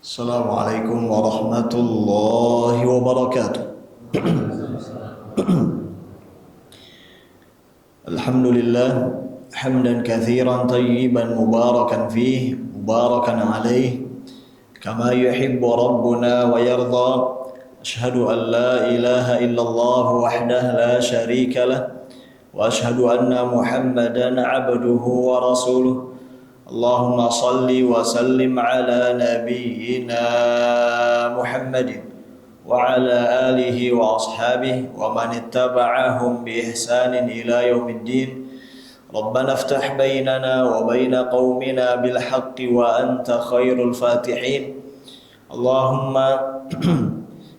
Assalamualaikum warahmatullahi wabarakatuh. Alhamdulillah hamdan katsiran tayyiban mubarakan fih mubarakan alaih kama yuhibbu rabbuna wa yarda. Ashhadu an la ilaha illallah wahdah la syarika lah wa ashhadu anna Muhammadan abduhu wa rasuluh. Allahumma salli wa sallim ala nabiyyina Muhammadin wa ala alihi wa ashabihi wa man ittaba'ahum bi ihsanin ila yaumiddin. Rabbana iftah bainana wa baina qaumina bil haqqi wa anta khairul fatihin. Allahumma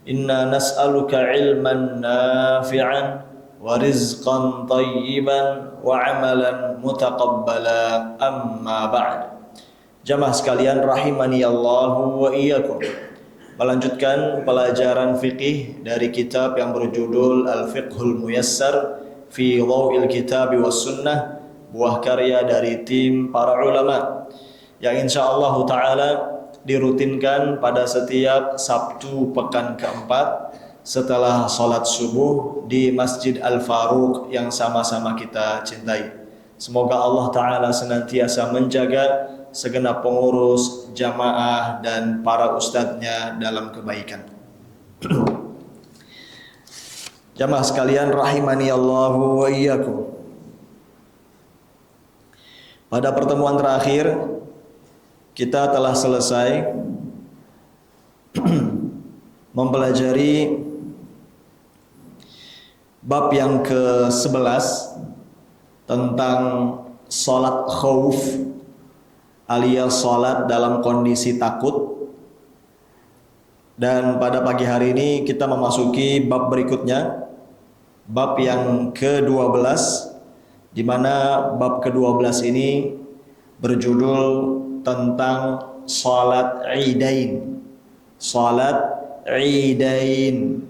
inna nas'aluka ilman nafi'an wa rizqan tayyiban wa amalan mutaqabbala, amma ba'd. Jamaah sekalian rahimani Allahu wa iyyakum. Melanjutkan pelajaran fikih dari kitab yang berjudul Al-Fiqhul Muyassar fi Dhaw'il Kitab was Sunnah, buah karya dari tim para ulama yang insyaallah taala dirutinkan pada setiap Sabtu pekan keempat setelah sholat subuh di Masjid Al-Faruq yang sama-sama kita cintai. Semoga Allah Ta'ala senantiasa menjaga segenap pengurus, jamaah, dan para ustadznya dalam kebaikan. Jamaah sekalian rahimani Allahu wa iyyakum. Pada pertemuan terakhir kita telah selesai mempelajari bab yang ke-11 tentang sholat khauf alias sholat dalam kondisi takut. Dan pada pagi hari ini kita memasuki bab berikutnya, bab yang ke-12, di mana bab ke-12 ini berjudul tentang sholat idain. Sholat idain,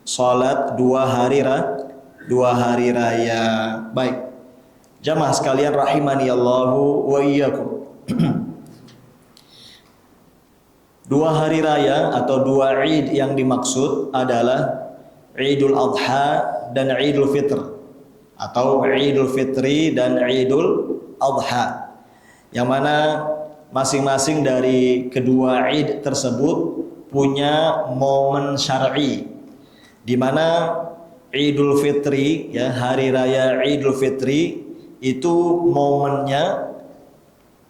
sholat dua hari raya. Baik, jamaah sekalian rahimani Allahu wa iyyakum. Dua hari raya atau dua id yang dimaksud adalah Idul Adha dan Idul Fitr, atau Idul Fitri dan Idul Adha, yang mana masing-masing dari kedua id tersebut punya momen syar'i, di mana Idul Fitri, ya, hari raya Idul Fitri itu momennya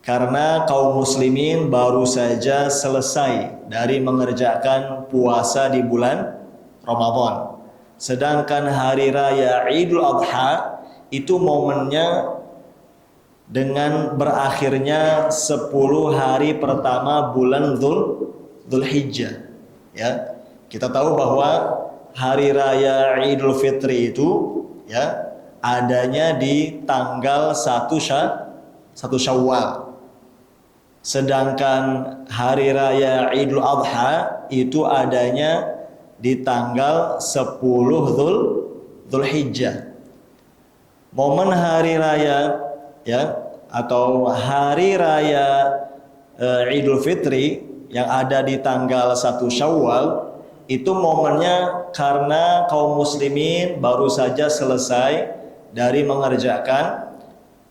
karena kaum muslimin baru saja selesai dari mengerjakan puasa di bulan Ramadan. Sedangkan hari raya Idul Adha itu momennya dengan berakhirnya 10 hari pertama bulan Dzulhijjah. Ya, kita tahu bahwa hari raya Idul Fitri itu, ya, adanya di tanggal 1 Syawal. Sedangkan hari raya Idul Adha itu adanya di tanggal 10 Dzulhijjah. Momen hari raya, ya, atau hari raya Idul Fitri yang ada di tanggal 1 Syawal itu momennya karena kaum muslimin baru saja selesai dari mengerjakan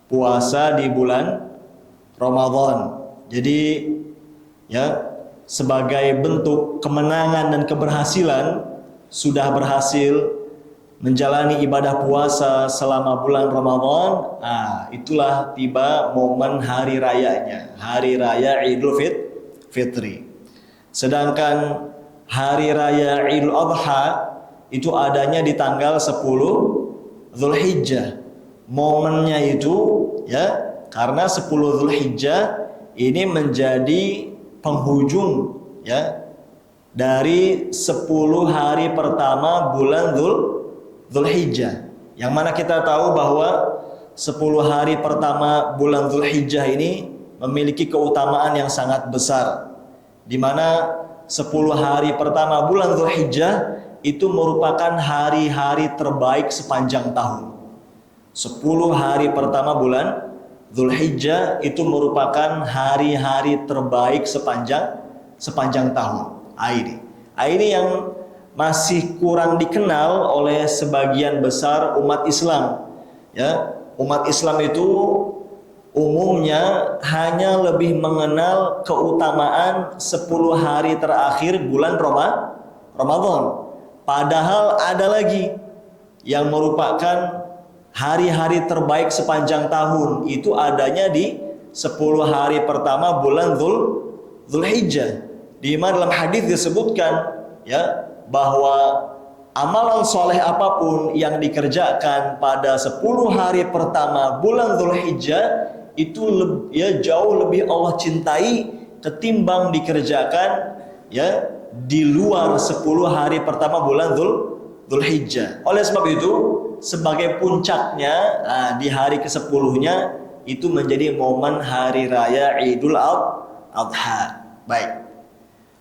puasa di bulan Ramadan. Jadi, ya, sebagai bentuk kemenangan dan keberhasilan, sudah berhasil menjalani ibadah puasa selama bulan Ramadan. Itulah tiba momen hari rayanya, hari raya Idul Fitri. Sedangkan hari raya Idul Adha itu adanya di tanggal 10 Dzulhijjah. Momennya itu, ya, karena 10 Dzulhijjah ini menjadi penghujung, ya, dari 10 hari pertama bulan Dzulhijjah. Yang mana kita tahu bahwa 10 hari pertama bulan Dzulhijjah ini memiliki keutamaan yang sangat besar, di mana 10 hari pertama bulan Dzulhijjah itu merupakan hari-hari terbaik sepanjang tahun. 10 hari pertama bulan Dzulhijjah itu merupakan hari-hari terbaik sepanjang sepanjang tahun. Ini yang masih kurang dikenal oleh sebagian besar umat Islam. Ya, umat Islam itu umumnya hanya lebih mengenal keutamaan 10 hari terakhir bulan Ramadan. Padahal ada lagi yang merupakan hari-hari terbaik sepanjang tahun, itu adanya di 10 hari pertama bulan Dzulhijjah. Di mana dalam hadis disebutkan ya bahwa amalan soleh apapun yang dikerjakan pada 10 hari pertama bulan Dzulhijjah itu jauh lebih Allah cintai ketimbang dikerjakan ya di luar 10 hari pertama bulan Dzulhijjah. Oleh sebab itu, sebagai puncaknya di hari ke-10-nya itu menjadi momen hari raya Idul Adha. Baik.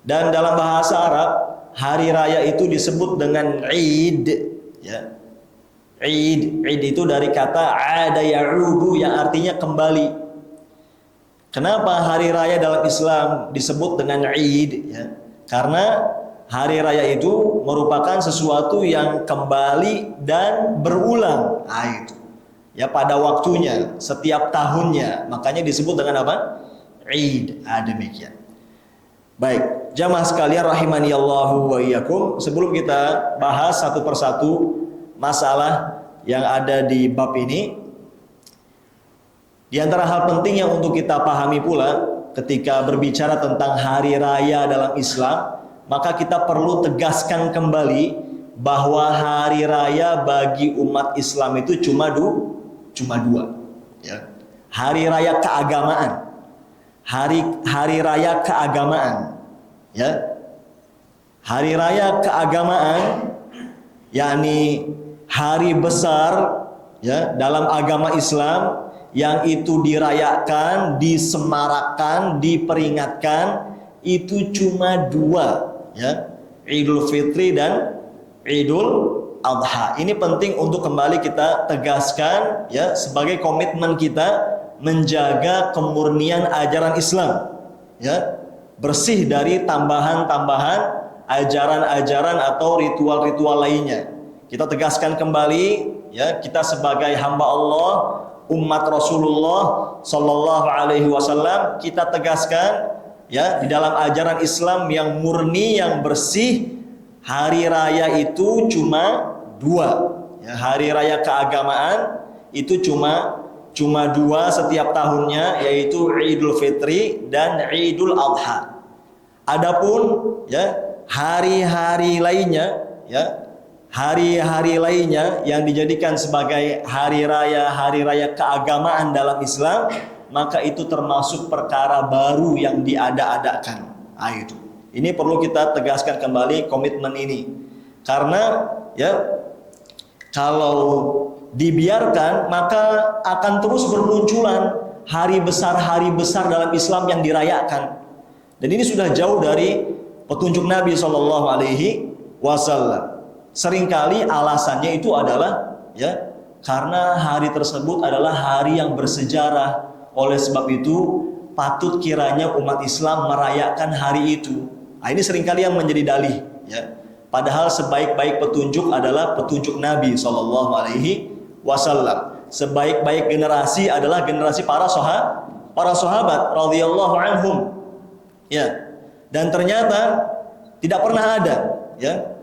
Dan dalam bahasa Arab, hari raya itu disebut dengan Id, ya. Id itu dari kata ada ya'udu yang artinya kembali. Kenapa hari raya dalam Islam disebut dengan Id? Ya? Karena hari raya itu merupakan sesuatu yang kembali dan berulang. Itu. Ya pada waktunya, setiap tahunnya. Makanya disebut dengan apa? Id. Demikian. Baik, jamaah sekalian rahimani Allahu wa iyyakum. Sebelum kita bahas satu persatu masalah yang ada di bab ini, di antara hal penting yang untuk kita pahami pula ketika berbicara tentang hari raya dalam Islam, maka kita perlu tegaskan kembali bahwa hari raya bagi umat Islam itu cuma dua, ya. Hari raya keagamaan, hari raya keagamaan, ya. Hari raya keagamaan, yakni hari besar ya dalam agama Islam yang itu dirayakan, disemarakkan, diperingatkan itu cuma dua, ya, Idul Fitri dan Idul Adha. Ini penting untuk kembali kita tegaskan ya sebagai komitmen kita menjaga kemurnian ajaran Islam, ya, bersih dari tambahan-tambahan ajaran-ajaran atau ritual-ritual lainnya. Kita tegaskan kembali ya, kita sebagai hamba Allah, umat Rasulullah Sallallahu Alaihi Wasallam, kita tegaskan ya di dalam ajaran Islam yang murni, yang bersih, hari raya itu cuma dua. Ya, hari raya keagamaan itu cuma dua setiap tahunnya, yaitu Idul Fitri dan Idul Adha. Adapun ya hari-hari lainnya, ya hari-hari lainnya yang dijadikan sebagai hari raya keagamaan dalam Islam, maka itu termasuk perkara baru yang diada-adakan. Itu. Ini perlu kita tegaskan kembali komitmen ini. Karena ya kalau dibiarkan maka akan terus bermunculan hari besar dalam Islam yang dirayakan. Dan ini sudah jauh dari petunjuk Nabi Shallallahu Alaihi Wasallam. Seringkali alasannya itu adalah ya karena hari tersebut adalah hari yang bersejarah. Oleh sebab itu patut kiranya umat Islam merayakan hari itu. Ini seringkali yang menjadi dalih, ya. Padahal sebaik-baik petunjuk adalah petunjuk Nabi Shallallahu Alaihi Wasallam. Sebaik-baik generasi adalah generasi para sahabat radhiyallahu anhum. Ya. Dan ternyata tidak pernah ada, ya.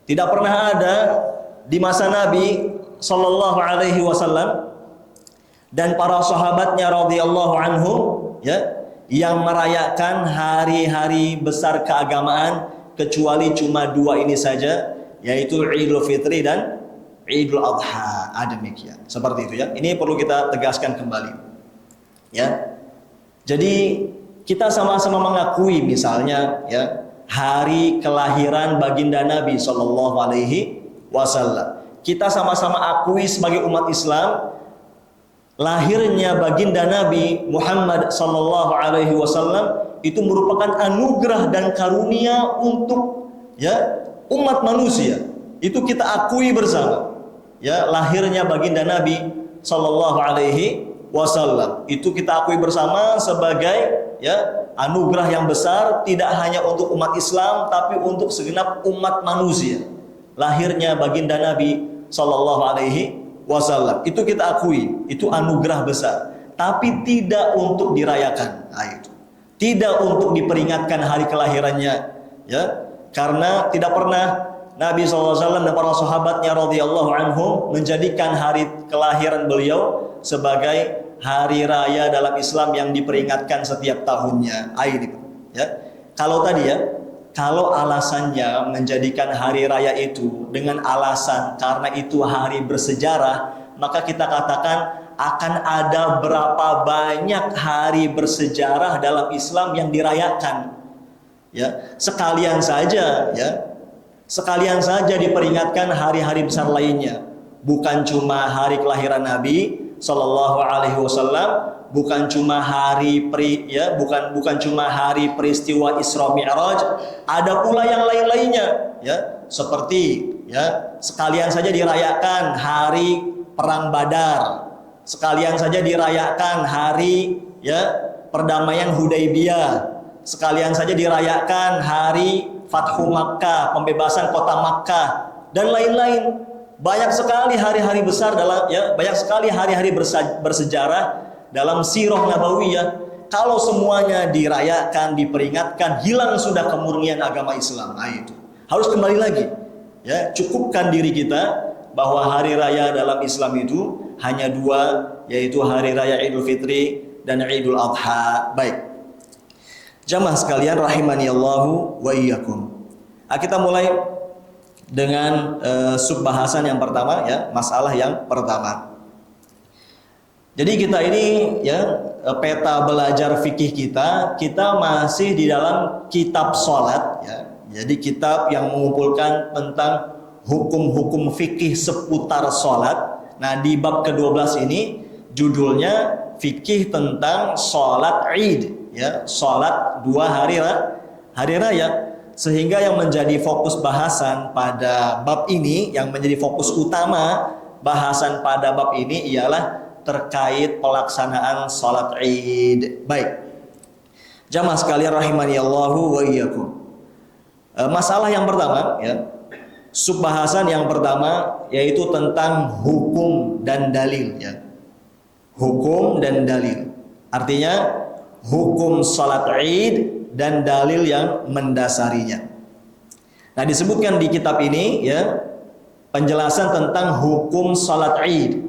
Tidak pernah ada di masa Nabi Sallallahu Alaihi Wasallam dan para sahabatnya radhiyallahu anhum, ya, yang merayakan hari-hari besar keagamaan kecuali cuma dua ini saja, yaitu Idul Fitri dan Idul Adha. Demikian. Seperti itu ya. Ini perlu kita tegaskan kembali. Ya. Jadi kita sama-sama mengakui misalnya ya hari kelahiran baginda Nabi Shallallahu Alaihi Wasallam. Kita sama-sama akui sebagai umat Islam lahirnya baginda Nabi Muhammad Shallallahu Alaihi Wasallam itu merupakan anugerah dan karunia untuk ya umat manusia. Itu kita akui bersama. Ya, lahirnya baginda Nabi Shallallahu Alaihi Wasallam itu kita akui bersama sebagai ya anugerah yang besar tidak hanya untuk umat Islam tapi untuk segenap umat manusia. Lahirnya baginda Nabi Shallallahu Alaihi Wasallam itu kita akui, itu anugerah besar. Tapi tidak untuk dirayakan, itu tidak untuk diperingatkan hari kelahirannya, ya, karena tidak pernah Nabi SAW dan para sahabatnya radhiyallahu anhum menjadikan hari kelahiran beliau sebagai hari raya dalam Islam yang diperingatkan setiap tahunnya. Ya. Kalau tadi ya, kalau alasannya menjadikan hari raya itu dengan alasan karena itu hari bersejarah, maka kita katakan akan ada berapa banyak hari bersejarah dalam Islam yang dirayakan. Ya, sekalian saja ya. Sekalian saja diperingatkan hari-hari besar lainnya. Bukan cuma hari kelahiran Nabi Shallallahu Alaihi Wasallam, bukan cuma bukan cuma hari peristiwa Isra Mi'raj, ada pula yang lain-lainnya, ya, seperti ya sekalian saja dirayakan hari perang Badar, sekalian saja dirayakan hari ya perdamaian Hudaybiyah, sekalian saja dirayakan hari Fathu Makkah, pembebasan kota Makkah, dan lain-lain. Banyak sekali hari-hari besar banyak sekali hari-hari bersejarah dalam sirah nabawiyah. Kalau semuanya dirayakan, diperingatkan, hilang sudah kemurnian agama Islam. Itu harus kembali lagi. Ya, cukupkan diri kita bahwa hari raya dalam Islam itu hanya dua, yaitu hari raya Idul Fitri dan Idul Adha. Baik. Jamaah sekalian rahimani Allahu wa iyyakum. Kita mulai dengan subbahasan yang pertama ya, masalah yang pertama. Jadi kita ini ya peta belajar fikih kita masih di dalam kitab salat ya. Jadi kitab yang mengumpulkan tentang hukum-hukum fikih seputar salat. Nah, di bab ke-12 ini judulnya fikih tentang salat Id. Ya, salat 2 hari raya, sehingga yang menjadi fokus bahasan pada bab ini, yang menjadi fokus utama bahasan pada bab ini ialah terkait pelaksanaan salat Id. Baik, jamaah sekalian rahimani Allahu wa iyyakum. Masalah yang pertama ya, subbahasan yang pertama yaitu tentang hukum dan dalil ya. Hukum dan dalil, artinya hukum salat Id dan dalil yang mendasarinya. Nah, disebutkan di kitab ini ya penjelasan tentang hukum salat Id.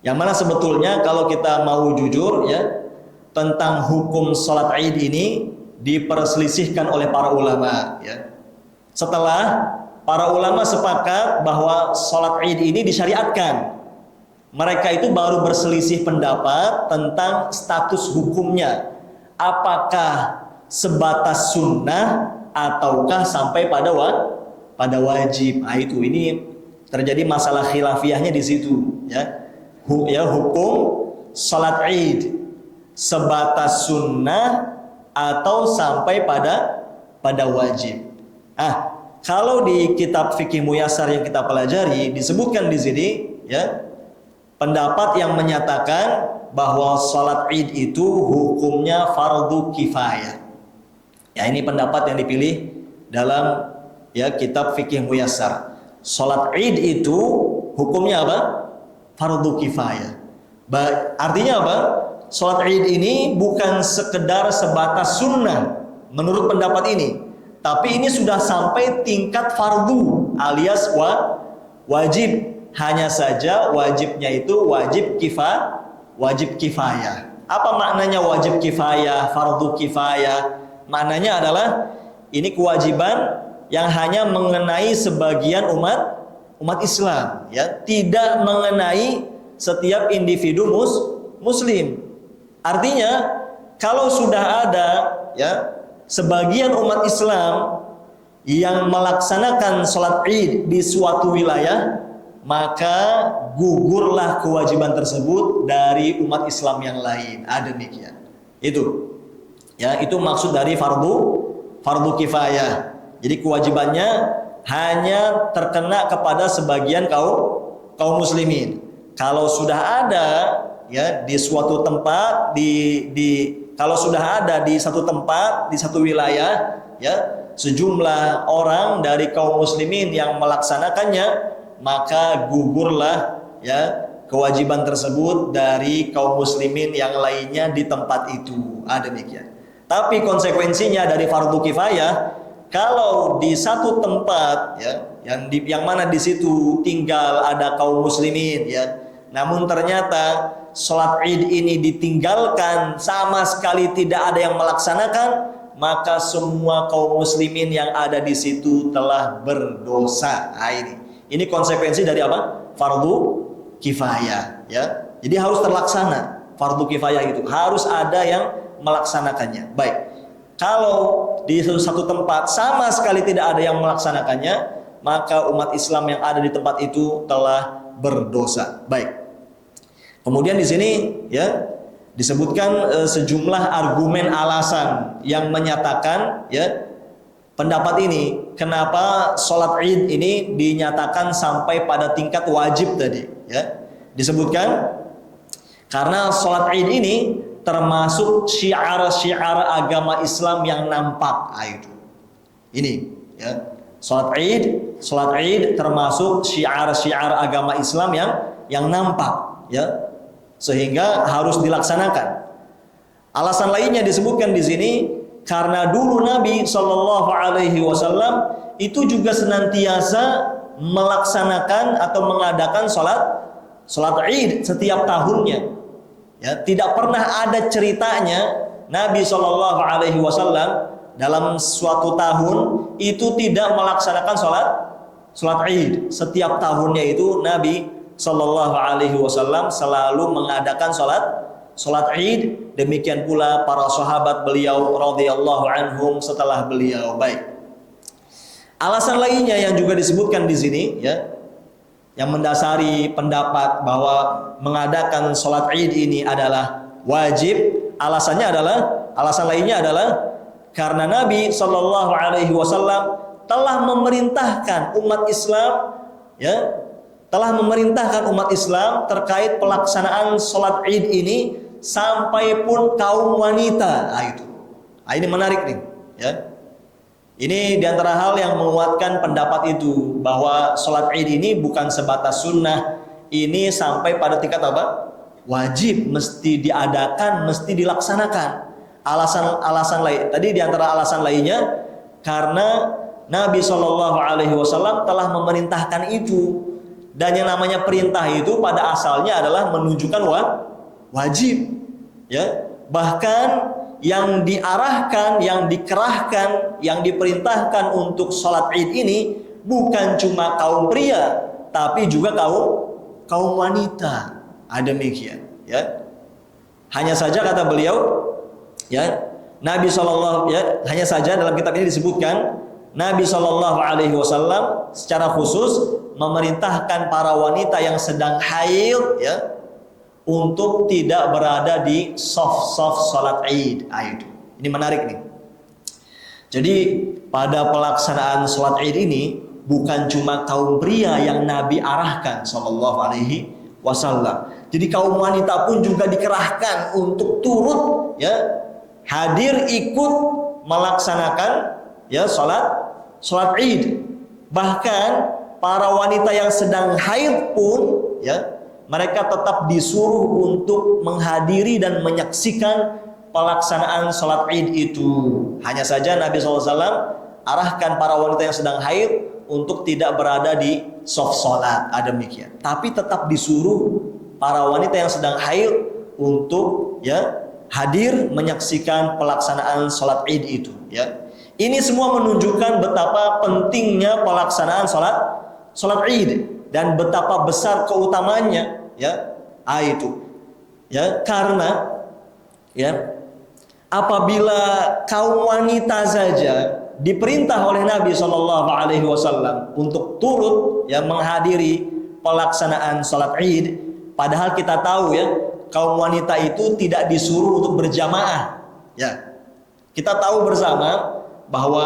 Yang mana sebetulnya kalau kita mau jujur ya, tentang hukum salat Id ini diperselisihkan oleh para ulama ya. Setelah para ulama sepakat bahwa salat Id ini disyariatkan, mereka itu baru berselisih pendapat tentang status hukumnya. Apakah sebatas sunnah ataukah sampai pada wajib? Nah, ini terjadi masalah khilafiyahnya di situ ya. Hukum salat Id sebatas sunnah atau sampai pada wajib. Kalau di kitab fikih Muyassar yang kita pelajari disebutkan di sini ya, pendapat yang menyatakan bahwa salat Id itu hukumnya fardu kifayah. Ya, ini pendapat yang dipilih dalam ya kitab fikih Muyassar. Salat Id itu hukumnya apa? Fardu kifayah. Artinya apa? Salat Id ini bukan sekedar sebatas sunnah menurut pendapat ini, tapi ini sudah sampai tingkat fardu alias wajib. Hanya saja wajibnya itu wajib kifayah. Apa maknanya wajib kifayah, fardu kifayah? Maknanya adalah ini kewajiban yang hanya mengenai sebagian umat Islam, ya, tidak mengenai setiap individu muslim. Artinya kalau sudah ada ya sebagian umat Islam yang melaksanakan sholat Id di suatu wilayah, maka gugurlah kewajiban tersebut dari umat Islam yang lain. Demikian. Itu. Ya, itu maksud dari fardu kifayah. Jadi kewajibannya hanya terkena kepada sebagian kaum muslimin. Kalau sudah ada ya di suatu tempat di kalau sudah ada di satu tempat, di satu wilayah, ya, sejumlah orang dari kaum muslimin yang melaksanakannya, maka gugurlah, ya, kewajiban tersebut dari kaum muslimin yang lainnya di tempat itu. Demikian. Tapi konsekuensinya dari fardu kifayah, kalau di satu tempat, ya, yang mana di situ tinggal ada kaum muslimin, ya, namun ternyata sholat id ini ditinggalkan, sama sekali tidak ada yang melaksanakan, maka semua kaum muslimin yang ada di situ telah berdosa. Ini konsekuensi dari apa? Fardu kifayah, ya. Jadi harus terlaksana fardu kifayah itu, harus ada yang melaksanakannya. Baik. Kalau di satu tempat sama sekali tidak ada yang melaksanakannya, maka umat Islam yang ada di tempat itu telah berdosa. Baik. Kemudian di sini, ya, disebutkan sejumlah argumen alasan yang menyatakan, ya, pendapat ini kenapa sholat id ini dinyatakan sampai pada tingkat wajib tadi, ya. Disebutkan karena sholat id ini termasuk syiar-syiar agama Islam yang nampak. Ini, ya. Sholat id termasuk syiar-syiar agama Islam yang nampak, ya, sehingga harus dilaksanakan. Alasan lainnya disebutkan di sini karena dulu Nabi Shallallahu Alaihi Wasallam itu juga senantiasa melaksanakan atau mengadakan sholat id setiap tahunnya. Ya, tidak pernah ada ceritanya Nabi Shallallahu Alaihi Wasallam dalam suatu tahun itu tidak melaksanakan sholat id. Setiap tahunnya itu Nabi Sallallahu Alaihi Wasallam selalu mengadakan sholat id. Demikian pula para sahabat beliau radhiyallahu anhum setelah beliau. Baik. Alasan lainnya yang juga disebutkan di sini, ya, yang mendasari pendapat bahwa mengadakan sholat id ini adalah wajib. Alasan lainnya adalah karena Nabi Sallallahu Alaihi Wasallam telah memerintahkan umat Islam, ya, telah memerintahkan umat Islam terkait pelaksanaan sholat id ini sampai pun kaum wanita. Ini menarik nih, ya. Ini diantara hal yang menguatkan pendapat itu bahwa sholat id ini bukan sebatas sunnah, ini sampai pada tingkat apa? Wajib, mesti diadakan, mesti dilaksanakan. Alasan lain tadi diantara alasan lainnya karena Nabi Shallallahu Alaihi Wasallam telah memerintahkan itu. Dan yang namanya perintah itu pada asalnya adalah menunjukkan wajib, ya. Bahkan yang diarahkan, yang dikerahkan, yang diperintahkan untuk sholat id ini bukan cuma kaum pria, tapi juga kaum wanita. Demikian, ya. Hanya saja kata beliau, ya, Nabi Shallallahu, ya, hanya saja dalam kitab ini disebutkan Nabi Shallallahu Alaihi Wasallam secara khusus memerintahkan para wanita yang sedang haid, ya, untuk tidak berada di soft sholat id. Ini menarik nih. Jadi pada pelaksanaan sholat id ini bukan cuma kaum pria yang Nabi arahkan Shallallahu Alaihi Wasallam. Jadi kaum wanita pun juga dikerahkan untuk turut, ya, hadir ikut melaksanakan, ya, sholat id. Bahkan para wanita yang sedang haid pun, ya, mereka tetap disuruh untuk menghadiri dan menyaksikan pelaksanaan sholat id itu. Hanya saja Nabi SAW arahkan para wanita yang sedang haid untuk tidak berada di soft sholat. Demikian. Tapi tetap disuruh para wanita yang sedang haid untuk, ya, hadir menyaksikan pelaksanaan sholat id itu, ya. Ini semua menunjukkan betapa pentingnya pelaksanaan sholat id dan betapa besar keutamaannya, ya. Itu, ya, karena, ya, apabila kaum wanita saja diperintah oleh Nabi Shallallahu Alaihi Wasallam untuk turut, ya, menghadiri pelaksanaan sholat id, padahal kita tahu, ya, kaum wanita itu tidak disuruh untuk berjamaah, ya. Kita tahu bersama bahwa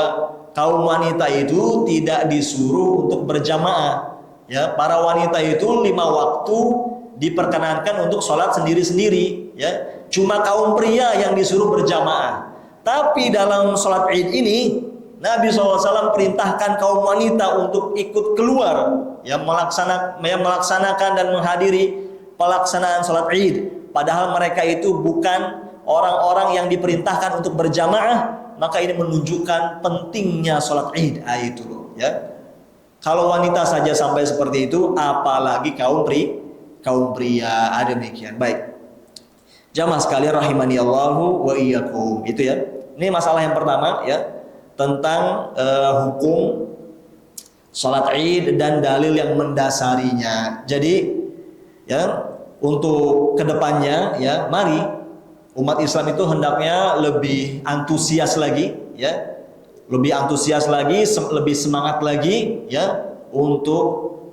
kaum wanita itu tidak disuruh untuk berjamaah, ya. Para wanita itu 5 waktu diperkenankan untuk sholat sendiri-sendiri, ya. Cuma kaum pria yang disuruh berjamaah. Tapi dalam sholat Id ini Nabi SAW perintahkan kaum wanita untuk ikut keluar yang melaksanakan dan menghadiri pelaksanaan sholat Id. Padahal mereka itu bukan orang-orang yang diperintahkan untuk berjamaah. Maka ini menunjukkan pentingnya sholat Id. Itu loh, ya. Kalau wanita saja sampai seperti itu, apalagi kaum pria. Ada demikian. Baik. Jamaah sekalian rahimani Allahu wa iyyakum. Itu ya. Ini masalah yang pertama ya, tentang hukum sholat Id dan dalil yang mendasarinya. Jadi ya, untuk kedepannya ya, mari umat Islam itu hendaknya lebih antusias lagi ya, lebih semangat lagi ya, untuk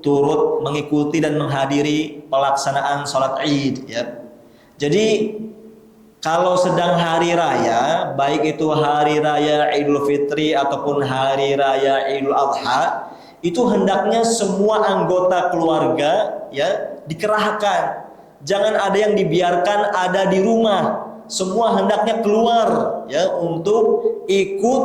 turut mengikuti dan menghadiri pelaksanaan sholat Id ya. Jadi kalau sedang hari raya, baik itu hari raya Idul Fitri ataupun hari raya Idul Adha, itu hendaknya semua anggota keluarga ya dikerahkan. Jangan ada yang dibiarkan ada di rumah. Semua hendaknya keluar ya untuk ikut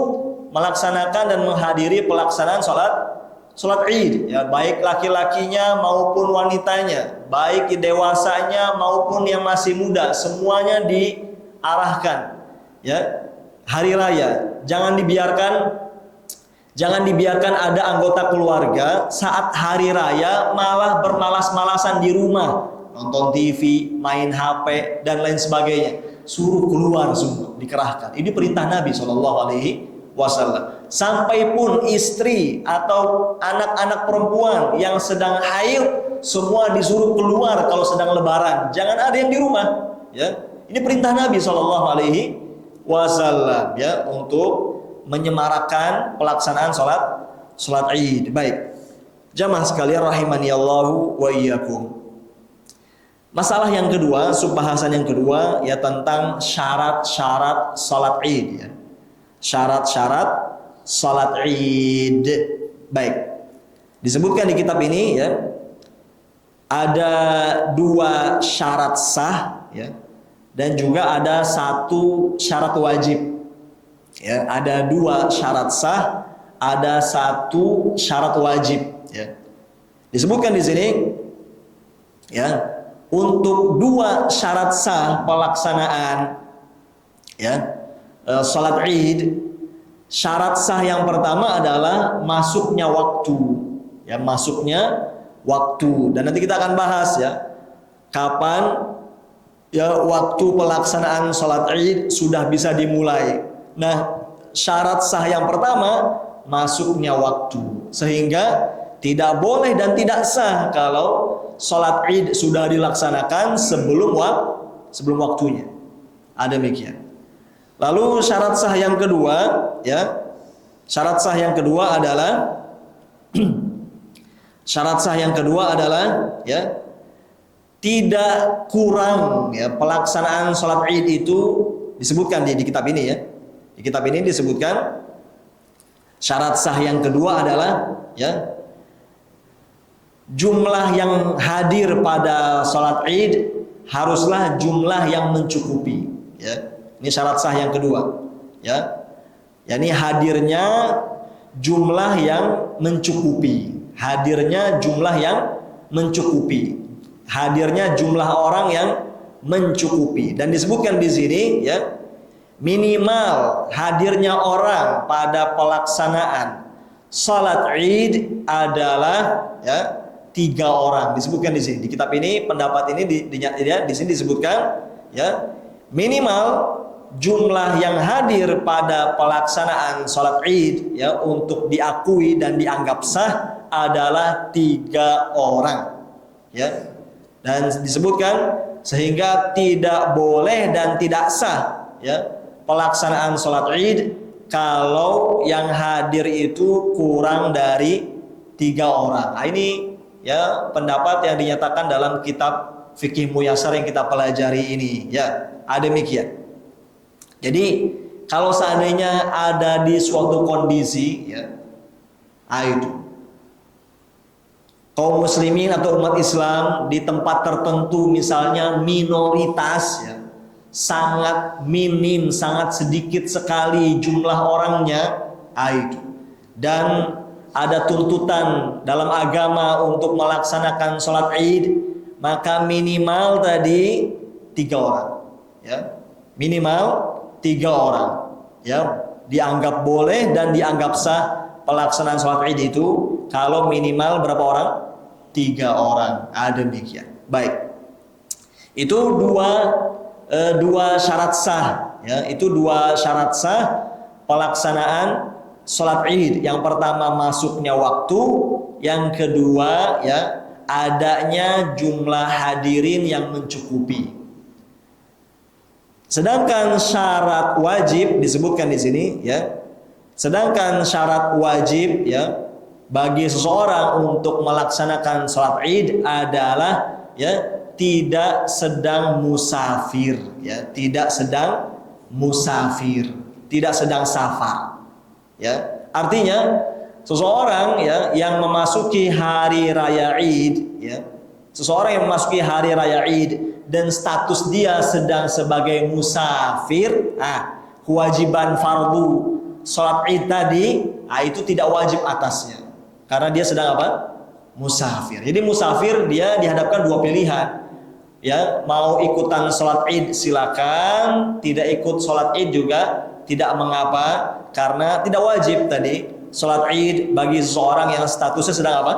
melaksanakan dan menghadiri pelaksanaan sholat Id ya, baik laki-lakinya maupun wanitanya, baik dewasanya maupun yang masih muda, semuanya diarahkan ya. Hari raya jangan dibiarkan ada anggota keluarga saat hari raya malah bermalas-malasan di rumah, nonton TV, main HP dan lain sebagainya. Suruh keluar semua, dikerahkan. Ini perintah Nabi SAW. Sampai pun istri atau anak-anak perempuan yang sedang haid semua disuruh keluar kalau sedang lebaran. Jangan ada yang di rumah. Ya, ini perintah Nabi SAW ya, untuk menyemarakkan pelaksanaan sholat Id. Baik, jamaah sekalian rahimani Allahu wa iyyakum. Masalah yang kedua, subbahasan yang kedua ya, tentang syarat-syarat sholat Id ya. Syarat-syarat sholat Id. Baik, disebutkan di kitab ini ya, ada 2 syarat sah ya, dan juga ada 1 syarat wajib ya. Ada 2 syarat sah, ada 1 syarat wajib ya. Disebutkan di sini ya, untuk 2 syarat sah pelaksanaan ya sholat Id. Syarat sah yang pertama adalah masuknya waktu ya, masuknya waktu. Dan nanti kita akan bahas ya, kapan ya waktu pelaksanaan sholat Id sudah bisa dimulai. Nah, syarat sah yang pertama masuknya waktu, sehingga tidak boleh dan tidak sah kalau sholat Id sudah dilaksanakan sebelum waktunya. Ada demikian. Lalu syarat sah yang kedua ya, syarat sah yang kedua adalah syarat sah yang kedua adalah ya, tidak kurang ya pelaksanaan sholat Id itu. Disebutkan di kitab ini ya. Di kitab ini disebutkan syarat sah yang kedua adalah ya, jumlah yang hadir pada sholat Id haruslah jumlah yang mencukupi ya. Ini syarat sah yang kedua ya. Yani hadirnya jumlah yang mencukupi. Hadirnya jumlah yang mencukupi. Hadirnya jumlah orang yang mencukupi. Dan disebutkan di sini ya, minimal hadirnya orang pada pelaksanaan salat Id adalah ya 3 orang. Disebutkan di sini di kitab ini, pendapat ini di sini disebutkan ya, minimal jumlah yang hadir pada pelaksanaan sholat Id ya, untuk diakui dan dianggap sah adalah 3 orang ya. Dan disebutkan sehingga tidak boleh dan tidak sah ya pelaksanaan sholat Id kalau yang hadir itu kurang dari 3 orang. Nah, ini ya pendapat yang dinyatakan dalam kitab Fikih Muyassar yang kita pelajari ini ya. Ada demikian. Jadi kalau seandainya ada di suatu kondisi ya, itu kaum muslimin atau umat Islam di tempat tertentu misalnya minoritas ya, sangat minim, sangat sedikit sekali jumlah orangnya, itu. Dan ada tuntutan dalam agama untuk melaksanakan sholat Id, maka minimal tadi 3 orang, ya. Minimal 3 orang, ya. Dianggap boleh dan dianggap sah pelaksanaan sholat Id itu kalau minimal berapa orang? 3 orang. Demikian. Baik. Itu dua syarat sah, ya. Itu 2 syarat sah pelaksanaan sholat Id. Yang pertama masuknya waktu, yang kedua ya adanya jumlah hadirin yang mencukupi. Sedangkan syarat wajib disebutkan di sini, ya. Sedangkan syarat wajib, ya, bagi seseorang untuk melaksanakan sholat Id adalah, ya, tidak sedang musafir, ya, tidak sedang musafir, tidak sedang safar. Ya, artinya seseorang, ya, yang memasuki hari raya Id, ya, seseorang yang memasuki hari raya Id dan status dia sedang sebagai musafir, kewajiban fardu sholat Id tadi, itu tidak wajib atasnya karena dia sedang apa? Musafir. Jadi musafir dia dihadapkan 2 pilihan, ya, mau ikutan sholat Id silakan, tidak ikut sholat Id juga tidak mengapa, karena tidak wajib tadi sholat Id bagi seseorang yang statusnya sedang apa?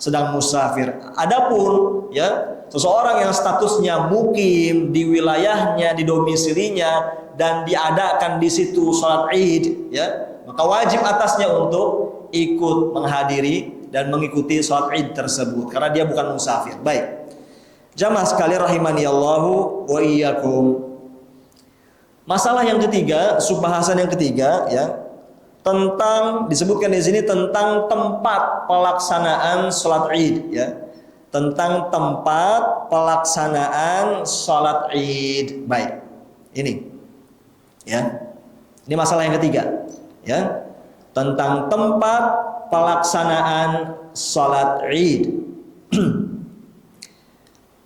Sedang musafir. Adapun, ya, seseorang yang statusnya mukim di wilayahnya, di domisilinya dan diadakan di situ sholat Id, ya, maka wajib atasnya untuk ikut menghadiri dan mengikuti sholat Id tersebut karena dia bukan musafir. Baik. Jamaah sekalian rahimani Allahu wa iyyakum. Masalah yang ketiga, subbahasan yang ketiga, ya, tentang disebutkan di sini tentang tempat pelaksanaan sholat Id, ya, tentang tempat pelaksanaan sholat Id. Baik, ini, ya, ini masalah yang ketiga, ya, tentang tempat pelaksanaan sholat Id.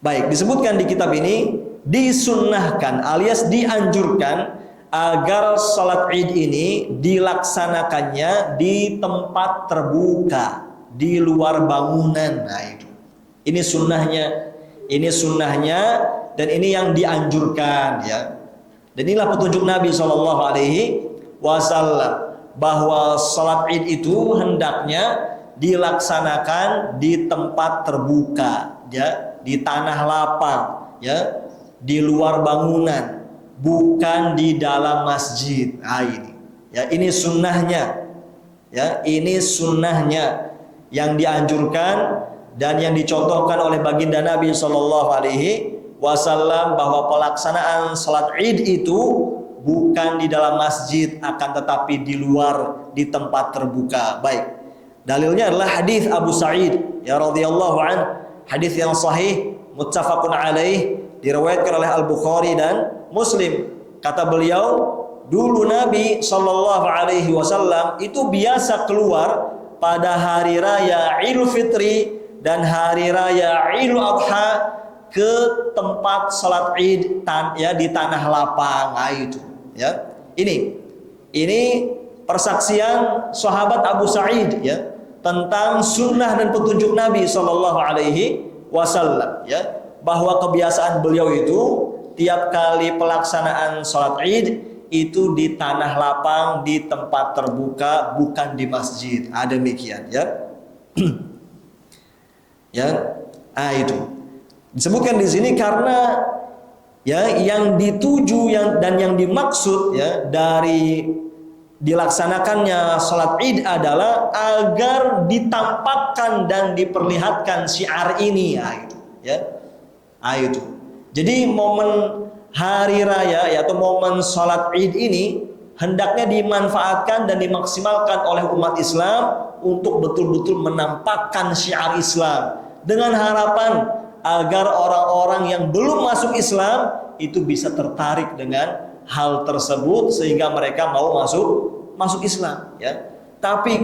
Baik, disebutkan di kitab ini disunnahkan alias dianjurkan agar sholat Id ini dilaksanakannya di tempat terbuka, di luar bangunan. Itu. Ini sunnahnya dan ini yang dianjurkan, ya. Dan inilah petunjuk Nabi Shallallahu Alaihi Wasallam bahwa sholat Id itu hendaknya dilaksanakan di tempat terbuka, ya, di tanah lapang, ya, di luar bangunan, bukan di dalam masjid. Ini, ya, ini sunnahnya, ya, ini sunnahnya yang dianjurkan dan yang dicontohkan oleh baginda Nabi Shallallahu Alaihi Wasallam bahwa pelaksanaan sholat Id itu bukan di dalam masjid, akan tetapi di luar, di tempat terbuka. Baik, dalilnya adalah hadis Abu Sa'id, ya, radhiyallahu an, hadis yang sahih, muttafaqun alaih, diriwayatkan oleh Al-Bukhari dan Muslim. Kata beliau, dulu Nabi Shallallahu Alaihi Wasallam itu biasa keluar pada hari raya Idul Fitri dan hari raya Idul Adha ke tempat sholat Id, ya, di tanah lapang. Itu, ya. Ini persaksian sahabat Abu Sa'id, ya, tentang sunnah dan petunjuk Nabi Shallallahu Alaihi Wasallam, ya, bahwa kebiasaan beliau itu tiap kali pelaksanaan sholat Id itu di tanah lapang, di tempat terbuka, bukan di masjid. Demikian, ya. Ya, itu disebutkan di sini karena, ya, yang dituju dan yang dimaksud, ya, dari dilaksanakannya sholat Id adalah agar ditampakkan dan diperlihatkan syiar ini, itu, ya. Itu. Jadi momen hari raya, atau momen sholat Id ini hendaknya dimanfaatkan dan dimaksimalkan oleh umat Islam untuk betul-betul menampakkan syiar Islam dengan harapan agar orang-orang yang belum masuk Islam itu bisa tertarik dengan hal tersebut sehingga mereka mau masuk Islam, ya. Tapi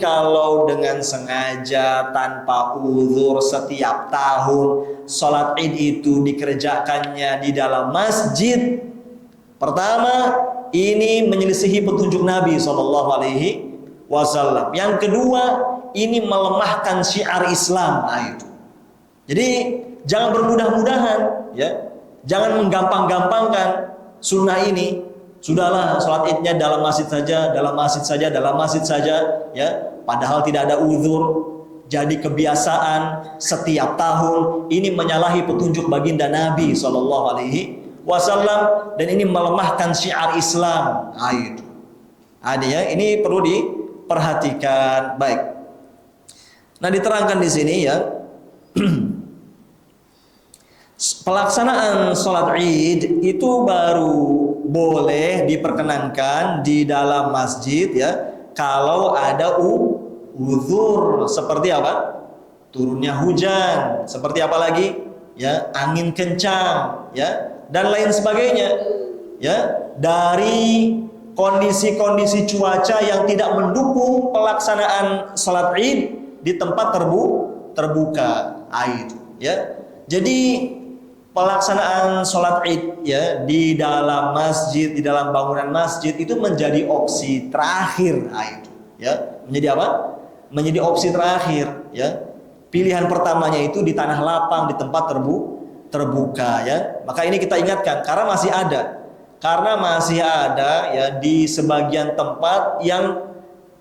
kalau dengan sengaja tanpa uzur setiap tahun sholat Id itu dikerjakannya di dalam masjid, pertama ini menyelisihi petunjuk Nabi SAW. Yang kedua, ini melemahkan syiar Islam. Nah, itu. Jadi jangan bermudah-mudahan, ya, jangan menggampang-gampangkan sunnah ini. Sudahlah, sholat Idnya dalam masjid saja, ya. Padahal tidak ada uzur, jadi kebiasaan setiap tahun. Ini menyalahi petunjuk baginda Nabi SAW, dan ini melemahkan syiar Islam. Nah, itu. Ya, ini perlu diperhatikan baik. Nah, diterangkan di sini, ya. Pelaksanaan sholat Id itu baru boleh diperkenankan di dalam masjid, ya, kalau ada uzur. Seperti apa? Turunnya hujan. Seperti apa lagi? Ya, angin kencang, ya, dan lain sebagainya. Ya, dari kondisi-kondisi cuaca yang tidak mendukung pelaksanaan sholat Id di tempat terbuka. Itu, ya. Jadi pelaksanaan sholat Id, ya, di dalam masjid, di dalam bangunan masjid itu menjadi opsi terakhir. Itu, ya, menjadi apa? Menjadi opsi terakhir, ya. Pilihan pertamanya itu di tanah lapang, di tempat terbuka, ya. Maka ini kita ingatkan karena masih ada, ya, di sebagian tempat yang,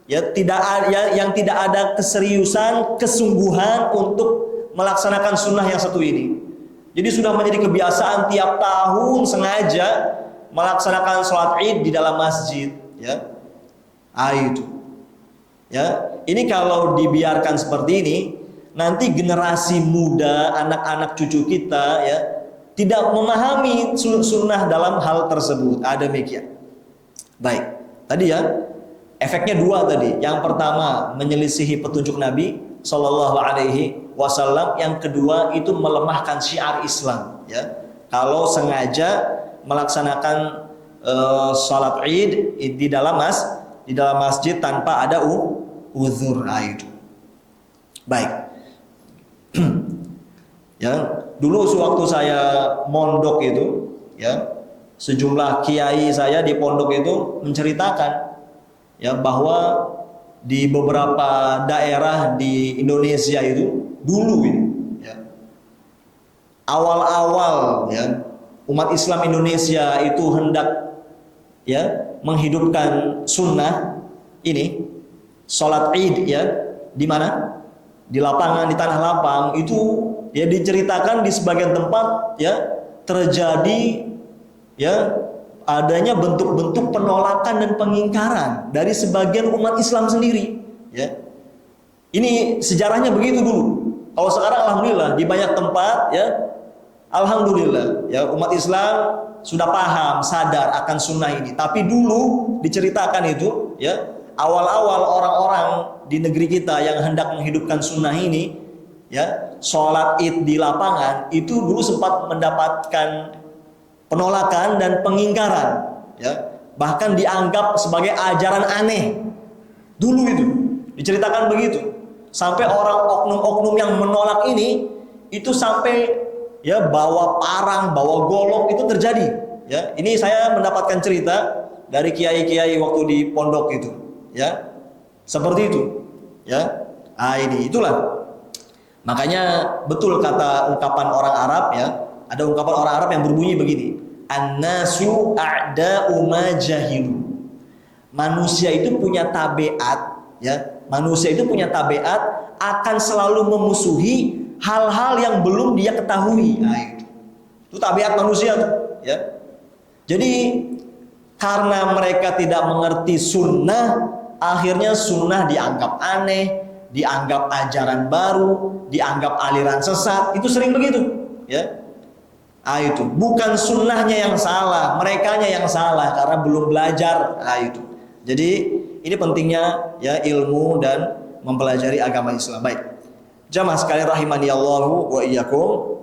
ya, tidak ada keseriusan, kesungguhan untuk melaksanakan sunnah yang satu ini. Jadi sudah menjadi kebiasaan tiap tahun sengaja melaksanakan sholat Id di dalam masjid, ya. Itu, ya. Ini kalau dibiarkan seperti ini, nanti generasi muda, anak-anak cucu kita, ya, tidak memahami sunnah dalam hal tersebut. Demikian. Baik. Tadi, ya, efeknya dua tadi. Yang pertama menyelisihi petunjuk Nabi SAW. Yang kedua itu melemahkan syiar Islam, ya. Kalau sengaja melaksanakan sholat Id di dalam masjid tanpa ada uzur. Itu. Baik. Ya, dulu sewaktu saya mondok itu, ya, sejumlah kiai saya di pondok itu menceritakan, ya, bahwa di beberapa daerah di Indonesia itu dulu ini, ya, awal-awal, ya, umat Islam Indonesia itu hendak, ya, menghidupkan sunnah ini sholat Id, ya, di mana? Di lapangan, di tanah lapang itu, ya, diceritakan di sebagian tempat, ya, terjadi, ya, adanya bentuk-bentuk penolakan dan pengingkaran dari sebagian umat Islam sendiri, ya. Ini sejarahnya begitu dulu. Kalau sekarang alhamdulillah di banyak tempat, ya, alhamdulillah, ya, umat Islam sudah paham, sadar akan sunnah ini. Tapi dulu diceritakan itu, ya, awal-awal orang-orang di negeri kita yang hendak menghidupkan sunnah ini, ya, sholat Id di lapangan itu dulu sempat mendapatkan penolakan dan pengingkaran, ya, bahkan dianggap sebagai ajaran aneh. Dulu itu diceritakan begitu, sampai orang oknum-oknum yang menolak ini itu sampai, ya, bawa parang, bawa golok, itu terjadi, ya. Ini saya mendapatkan cerita dari kiai-kiai waktu di pondok itu, ya, seperti itu, ya. Itulah makanya betul kata ungkapan orang Arab, ya. Ada ungkapan orang Arab yang berbunyi begini, an-nasu a'da'u ma jahilu. Manusia itu punya tabiat, ya. Manusia itu punya tabiat akan selalu memusuhi hal-hal yang belum dia ketahui. Itu tabiat manusia tuh, ya. Jadi karena mereka tidak mengerti sunnah, akhirnya sunnah dianggap aneh, dianggap ajaran baru, dianggap aliran sesat. Itu sering begitu, ya. Itu bukan sunnahnya yang salah, merekanya yang salah karena belum belajar. Itu. Jadi ini pentingnya, ya, ilmu dan mempelajari agama Islam. Baik, jamaah sekalian rahimani Allahu wa iyyakum,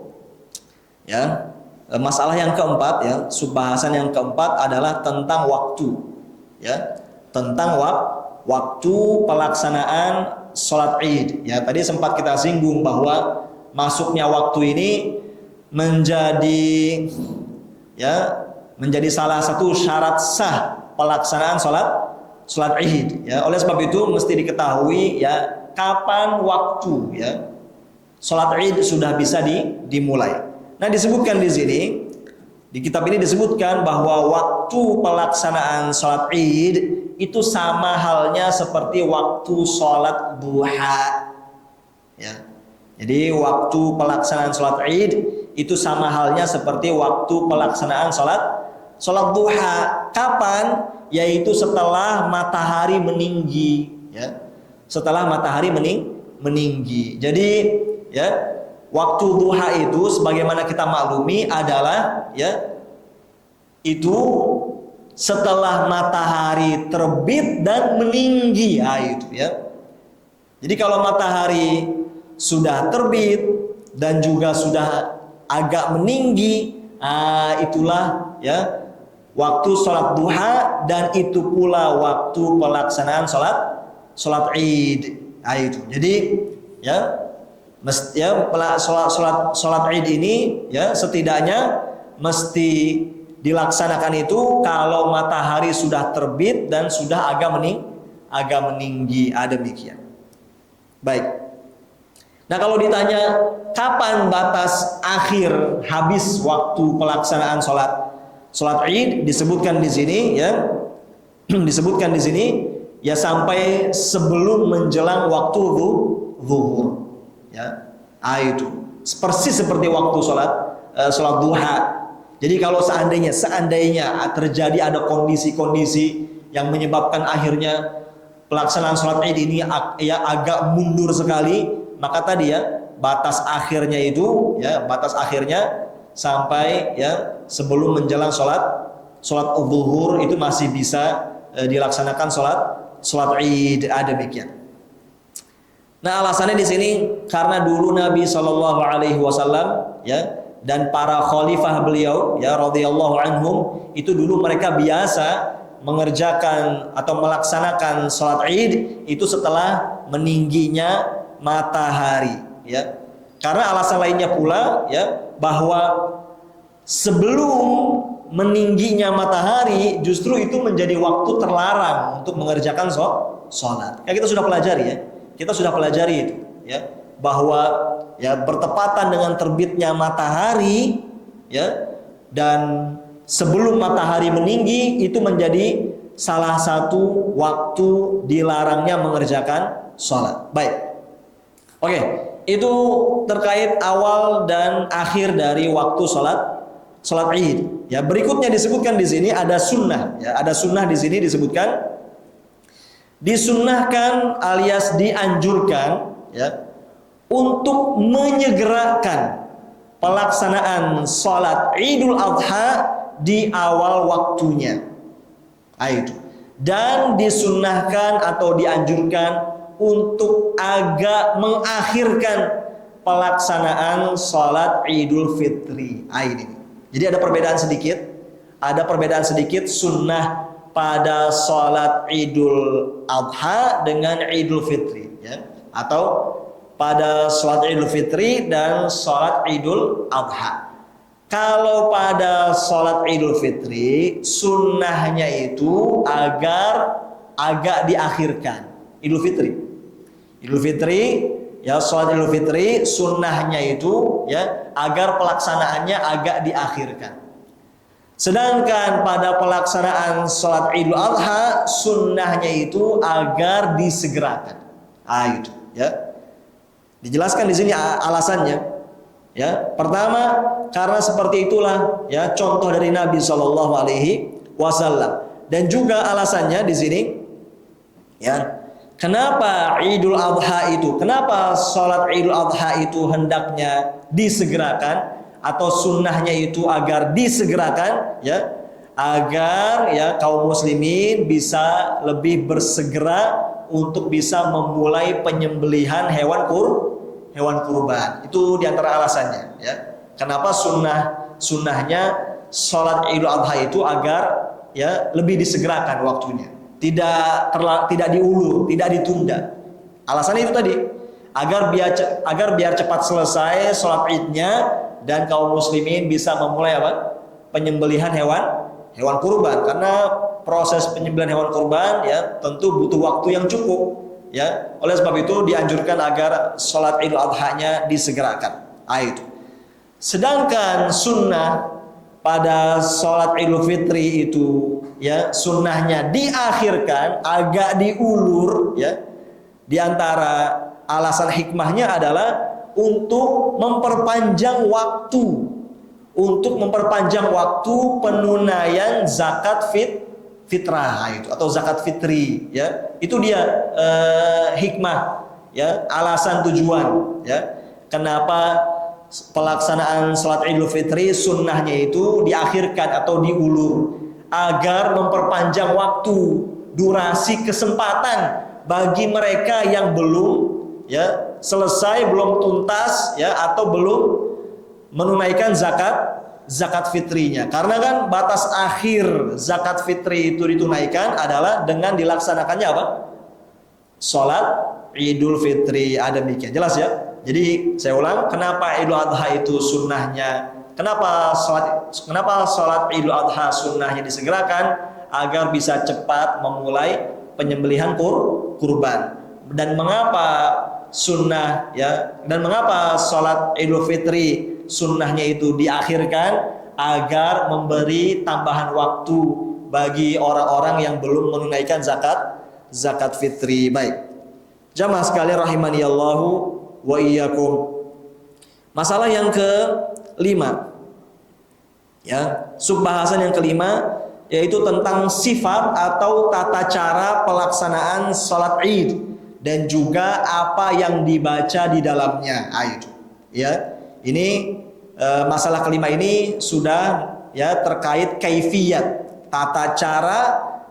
ya. Masalah yang keempat, ya, subbahasan yang keempat adalah tentang waktu, ya, tentang waktu pelaksanaan sholat Id. Ya, tadi sempat kita singgung bahwa masuknya waktu ini menjadi salah satu syarat sah pelaksanaan sholat Id. Ya, oleh sebab itu mesti diketahui ya kapan waktu ya sholat Id sudah bisa dimulai. Nah, disebutkan di sini di kitab ini disebutkan bahwa waktu pelaksanaan sholat Id itu sama halnya seperti waktu sholat duha. Ya. Jadi waktu pelaksanaan sholat Id itu sama halnya seperti waktu pelaksanaan sholat duha. Kapan? Yaitu setelah matahari meninggi. Ya. Setelah matahari meninggi. Jadi ya waktu duha itu sebagaimana kita maklumi adalah ya itu setelah matahari terbit dan meninggi. Itu ya. Jadi kalau matahari sudah terbit dan juga sudah agak meninggi, itulah ya waktu sholat duha, dan itu pula waktu pelaksanaan sholat Id. Itu. Jadi ya sholat Id ini ya setidaknya mesti dilaksanakan itu kalau matahari sudah terbit dan sudah agak meninggi. Demikian. Baik. Nah, kalau ditanya kapan batas akhir habis waktu pelaksanaan sholat Id, disebutkan di sini ya, disebutkan di sini ya sampai sebelum menjelang waktu zuhur. Ya, itu persis seperti waktu sholat duha. Jadi kalau seandainya terjadi ada kondisi-kondisi yang menyebabkan akhirnya pelaksanaan sholat Id ini ya agak mundur sekali, maka tadi ya batas akhirnya sampai ya sebelum menjelang sholat zuhur itu masih bisa dilaksanakan sholat Id. Demikian. Nah, alasannya di sini karena dulu Nabi Shallallahu Alaihi Wasallam ya dan para khalifah beliau ya radhiyallahu anhum itu dulu mereka biasa mengerjakan atau melaksanakan sholat Id itu setelah meningginya matahari ya. Karena alasan lainnya pula ya bahwa sebelum meningginya matahari justru itu menjadi waktu terlarang untuk mengerjakan sholat. Ya, kita sudah pelajari ya. Kita sudah pelajari itu ya bahwa ya bertepatan dengan terbitnya matahari ya dan sebelum matahari meninggi itu menjadi salah satu waktu dilarangnya mengerjakan sholat. Baik. Oke, itu terkait awal dan akhir dari waktu sholat Id. Ya, berikutnya disebutkan di sini ada sunnah. Ya, ada sunnah di sini disebutkan. Disunnahkan alias dianjurkan ya untuk menyegerakan pelaksanaan sholat Idul Adha di awal waktunya. Itu. Dan disunnahkan atau dianjurkan untuk agak mengakhirkan pelaksanaan sholat Idul Fitri. Ini. Jadi ada perbedaan sedikit sunnah pada sholat Idul Adha dengan Idul Fitri ya. Atau pada sholat Idul Fitri dan sholat Idul Adha. Kalau pada sholat Idul Fitri sunnahnya itu agar agak diakhirkan. Idul Fitri ya, sholat Idul Fitri sunnahnya itu ya agar pelaksanaannya agak diakhirkan. Sedangkan pada pelaksanaan sholat Idul Adha sunnahnya itu agar disegerakan. Itu ya. Dijelaskan di sini alasannya. Ya, pertama karena seperti itulah ya contoh dari Nabi Shallallahu Alaihi Wasallam. Dan juga alasannya di sini ya kenapa Idul Adha itu, kenapa sholat Idul Adha itu hendaknya disegerakan atau sunnahnya itu agar disegerakan ya, agar ya kaum muslimin bisa lebih bersegera untuk bisa memulai penyembelihan hewan kurban. Itu diantara alasannya ya. Kenapa sunnahnya sholat Idul Adha itu agar ya lebih disegerakan waktunya. tidak diulur, tidak ditunda. Alasannya itu tadi, agar biar cepat selesai sholat idnya dan kaum muslimin bisa memulai apa? Penyembelihan hewan kurban. Karena proses penyembelihan hewan kurban ya tentu butuh waktu yang cukup ya. Oleh sebab itu dianjurkan agar sholat Idul Adha-nya disegerakan. Itu. Sedangkan sunnah pada sholat Idul Fitri itu ya sunnahnya diakhirkan, agak diulur ya. Di antara alasan hikmahnya adalah untuk memperpanjang waktu penunaian zakat fitrah itu atau zakat fitri ya. Itu dia hikmah ya, alasan tujuan ya. Kenapa pelaksanaan salat Idul Fitri sunnahnya itu diakhirkan atau diulur agar memperpanjang waktu, durasi, kesempatan bagi mereka yang belum ya selesai, belum tuntas ya atau belum menunaikan zakat fitrinya. Karena kan batas akhir zakat fitri itu ditunaikan adalah dengan dilaksanakannya apa? Salat Idul Fitri. Ada demikian. Jelas ya? Jadi saya ulang, kenapa Idul Adha itu sunnahnya? Kenapa salat Idul Adha sunnahnya disegerakan agar bisa cepat memulai penyembelihan kurban? Dan mengapa sunnah ya? Dan mengapa salat Idul Fitri sunnahnya itu diakhirkan agar memberi tambahan waktu bagi orang-orang yang belum menunaikan zakat fitri? Baik. Jamaah sekalian rahimani Allahu wa iyyakum. Masalah yang kelima. Ya, subbahasan yang kelima yaitu tentang sifat atau tata cara pelaksanaan salat Id dan juga apa yang dibaca di dalamnya. Itu. Ya. Ini masalah kelima ini sudah ya terkait kaifiyat, tata cara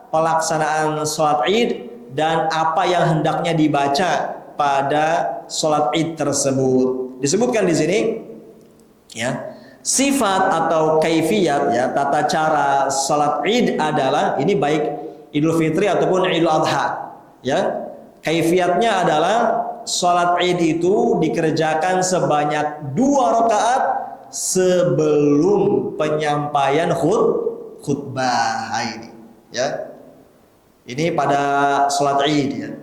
pelaksanaan salat Id dan apa yang hendaknya dibaca pada salat Id tersebut. Disebutkan di sini ya, sifat atau kaifiyat ya, tata cara salat Id adalah ini baik Idul Fitri ataupun Idul Adha ya. Kaifiyatnya adalah salat Id itu dikerjakan sebanyak 2 rakaat sebelum penyampaian khutbah ini ya. Ini pada salat Id ya.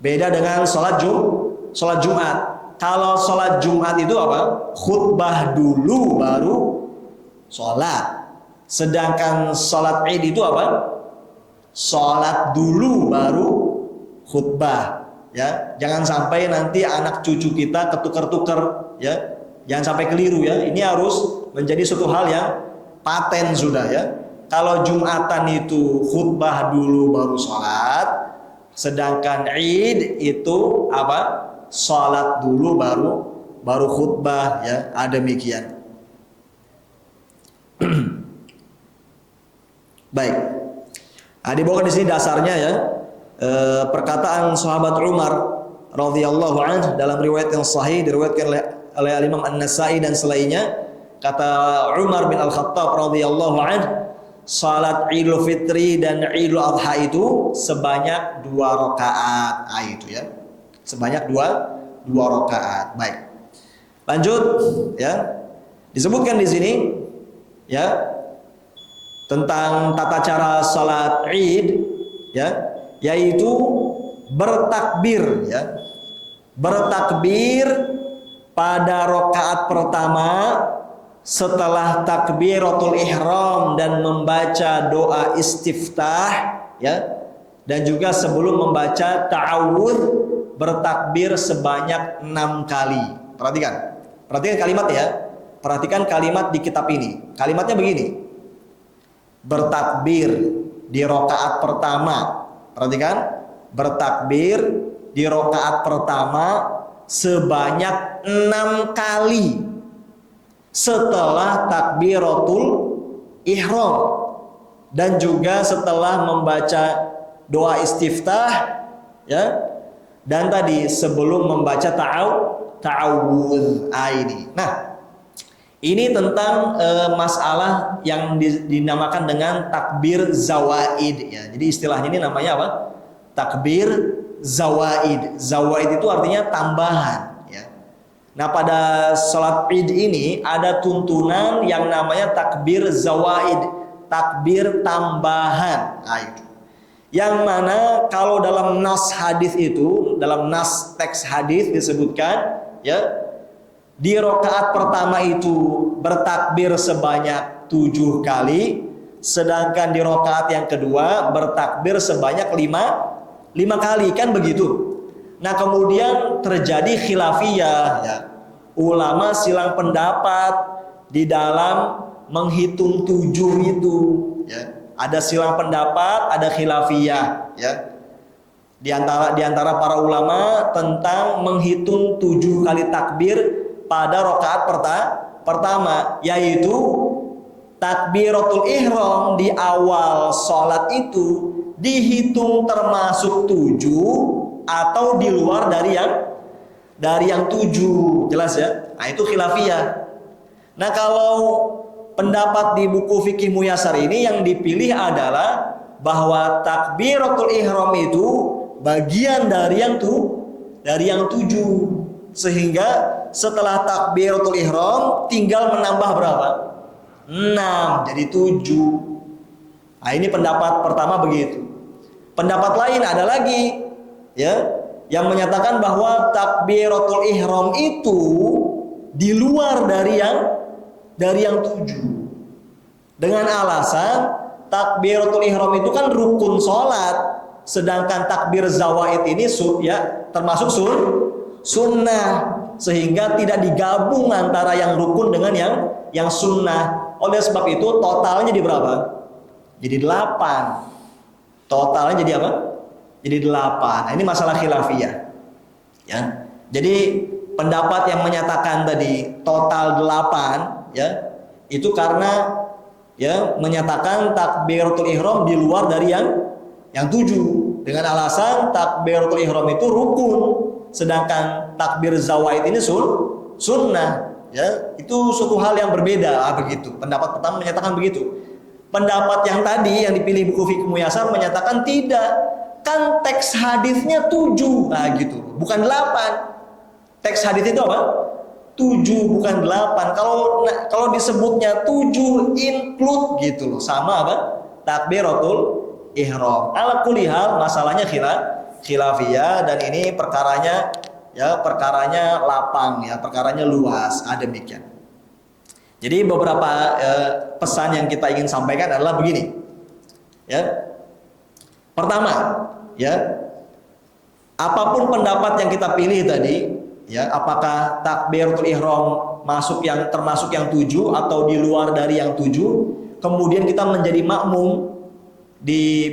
Beda dengan salat Jumat. Kalau salat Jumat itu apa? Khutbah dulu baru salat. Sedangkan salat Id itu apa? Salat dulu baru khutbah ya. Jangan sampai nanti anak cucu kita ketukar-tukar ya. Jangan sampai keliru ya. Ini harus menjadi suatu hal yang paten sudah ya. Kalau Jumatan itu khutbah dulu baru salat, sedangkan Id itu apa? Salat dulu baru khutbah ya. Demikian. Baik. Dibawakan di sini dasarnya ya. Perkataan sahabat Umar radhiyallahu anhu dalam riwayat yang sahih diriwayatkan oleh Imam An-Nasa'i dan selainnya, kata Umar bin Al-Khattab radhiyallahu anhu, salat Idul Fitri dan Idul Adha itu sebanyak 2 rakaat. Itu ya. Sebanyak 2 rakaat. Baik. Lanjut ya. Disebutkan di sini ya tentang tata cara salat Id ya, yaitu bertakbir ya. Bertakbir pada rakaat pertama setelah takbiratul ihram dan membaca doa istiftah ya, dan juga sebelum membaca ta'awudz bertakbir sebanyak 6 kali. Perhatikan kalimat ya. Perhatikan kalimat di kitab ini. Kalimatnya begini. Bertakbir di rakaat pertama. Perhatikan, bertakbir di rakaat pertama sebanyak 6 kali setelah takbiratul ihram dan juga setelah membaca doa istiftah ya, dan tadi sebelum membaca ta'awudz. Ini. Nah, Ini tentang masalah yang dinamakan dengan takbir zawaid ya. Jadi istilahnya ini namanya apa? Takbir zawaid. Zawaid itu artinya tambahan ya. Nah, pada sholat Id ini ada tuntunan yang namanya takbir zawaid, takbir tambahan. Nah, itu. Yang mana kalau dalam nas hadis itu, dalam nas teks hadis disebutkan ya, di rokaat pertama itu bertakbir sebanyak 7 kali, sedangkan di rokaat yang kedua bertakbir sebanyak 5 kali, kan begitu. Nah, kemudian terjadi khilafiyah ya. Ulama silang pendapat di dalam menghitung 7 itu ya. Ada silang pendapat, ada khilafiyah ya. Di antara para ulama tentang menghitung 7 kali takbir pada rakaat pertama, yaitu takbiratul ihram di awal sholat itu dihitung termasuk 7 atau di luar dari yang 7, jelas ya. Nah, itu khilafiyah. Nah, kalau pendapat di buku fikih Muyasar ini yang dipilih adalah bahwa takbiratul ihram itu bagian dari yang 7. Sehingga setelah takbiratul ihram tinggal menambah berapa? 6 jadi 7. Nah, ini pendapat pertama begitu. Pendapat lain ada lagi ya, yang menyatakan bahwa takbiratul ihram itu di luar dari yang 7. Dengan alasan takbiratul ihram itu kan rukun sholat, sedangkan takbir zawaid ini termasuk sunnah, sehingga tidak digabung antara yang rukun dengan yang sunnah. Oleh sebab itu totalnya jadi berapa? Jadi 8. Totalnya jadi apa? Jadi 8. Nah, ini masalah khilafiyah ya. Jadi pendapat yang menyatakan tadi total 8 ya, itu karena ya menyatakan takbiratul ihram di luar dari yang 7 dengan alasan takbiratul ihram itu rukun, sedangkan takbir zawaid ini sunnah ya. Itu suatu hal yang berbeda begitu. Pendapat pertama menyatakan begitu. Pendapat yang tadi yang dipilih buku fikih Muyasar menyatakan tidak, kan teks hadisnya 7 gitu, bukan 8. Teks hadis itu apa? 7 bukan 8. Kalau disebutnya 7 include gitu loh, sama apa? Takbiratul ihram. Ala kulli hal masalahnya khilafiyah, dan ini perkaranya lapang ya, perkaranya luas, demikian. Jadi beberapa pesan yang kita ingin sampaikan adalah begini ya. Pertama ya, apapun pendapat yang kita pilih tadi ya, apakah takbiratul ihram termasuk yang 7 atau di luar dari yang 7, kemudian kita menjadi makmum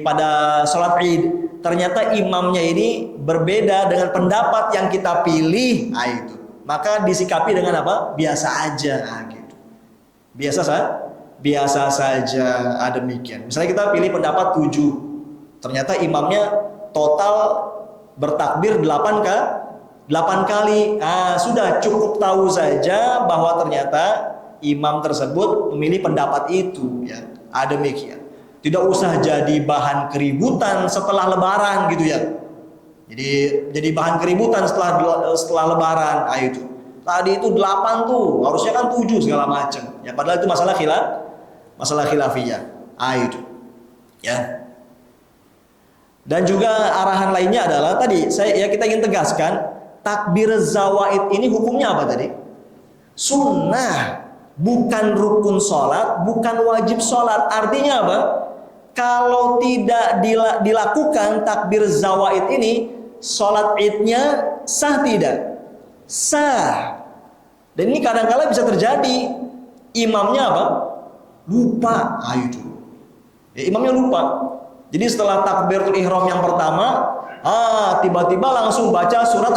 pada sholat Id, ternyata imamnya ini berbeda dengan pendapat yang kita pilih, itu maka disikapi dengan apa? Biasa aja gitu. Biasa saja, demikian. Misalnya kita pilih pendapat 7, ternyata imamnya total bertakbir 8 kali. Sudah cukup tahu saja bahwa ternyata imam tersebut memilih pendapat itu ya. Demikian. Tidak usah jadi bahan keributan setelah lebaran gitu ya. Jadi bahan keributan setelah lebaran. Itu. Tadi itu 8 tuh, harusnya kan 7 segala macam. Ya, padahal itu masalah khilafiyah. Itu. Ya. Dan juga arahan lainnya adalah tadi kita ingin tegaskan, takbir zawaid ini hukumnya apa tadi? Sunnah, bukan rukun sholat, bukan wajib sholat. Artinya apa? Kalau tidak dilakukan takbir zawaid ini, sholat idnya sah tidak? Sah. Dan ini kadang-kala bisa terjadi, imamnya apa? Lupa. Itu. Ya, imamnya lupa. Jadi setelah takbiratul ihram yang pertama, tiba-tiba langsung baca surat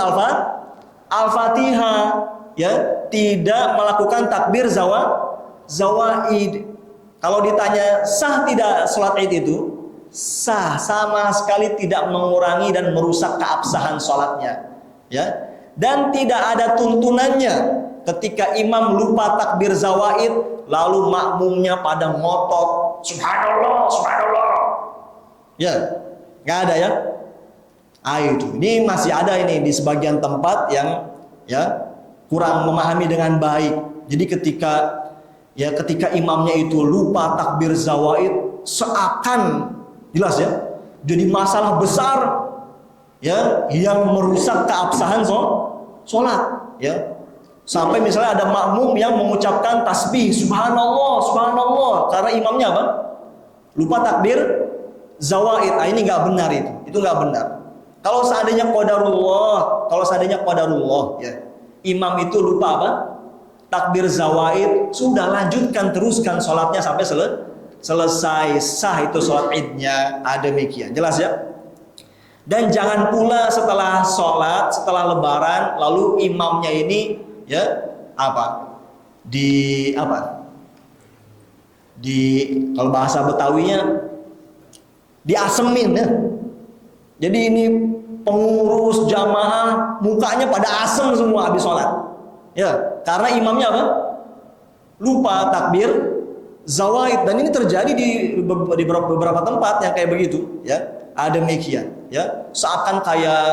Al-Fatihah, ya, tidak melakukan takbir zawaid. Kalau ditanya sah tidak sholat Id itu? Sah, sama sekali tidak mengurangi dan merusak keabsahan sholatnya, ya. Dan tidak ada tuntunannya ketika imam lupa takbir zawaid, lalu makmumnya pada ngotot, subhanallah, subhanallah. Ya, nggak ada ya? Itu. Ini masih ada ini di sebagian tempat yang ya kurang memahami dengan baik. Jadi ketika imamnya itu lupa takbir zawaid, seakan jelas ya, jadi masalah besar ya yang merusak keabsahan sholat ya. Sampai misalnya ada makmum yang mengucapkan tasbih subhanallah, subhanallah, karena imamnya apa? Lupa takbir zawaid. Ini nggak benar itu nggak benar. Kalau seandainya qadarullah ya, imam itu lupa apa? Takbir zawaid, sudah lanjutkan, teruskan sholatnya sampai selesai, sah itu sholat idnya. Demikian, jelas ya. Dan jangan pula setelah sholat, setelah lebaran, lalu imamnya ini ya kalau bahasa Betawinya diasemin ya. Jadi ini pengurus jamaah mukanya pada asem semua habis sholat. Ya, karena imamnya apa? Lupa takbir zawaid, dan ini terjadi di beberapa tempat yang kayak begitu, ya. Demikian, ya. Seakan kayak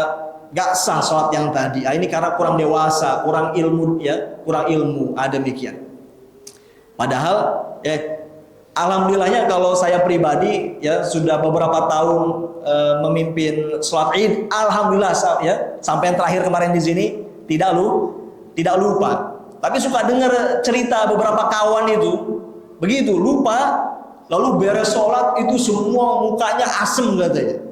gak sah sholat yang tadi. Ini karena kurang dewasa, kurang ilmu, ya, kurang ilmu. Demikian. Padahal, alhamdulillahnya kalau saya pribadi, ya, sudah beberapa tahun memimpin sholat id, alhamdulillah, ya, sampai yang terakhir kemarin di sini tidak lupa. Tapi suka dengar cerita beberapa kawan itu begitu lupa, lalu beres sholat itu semua mukanya asem katanya,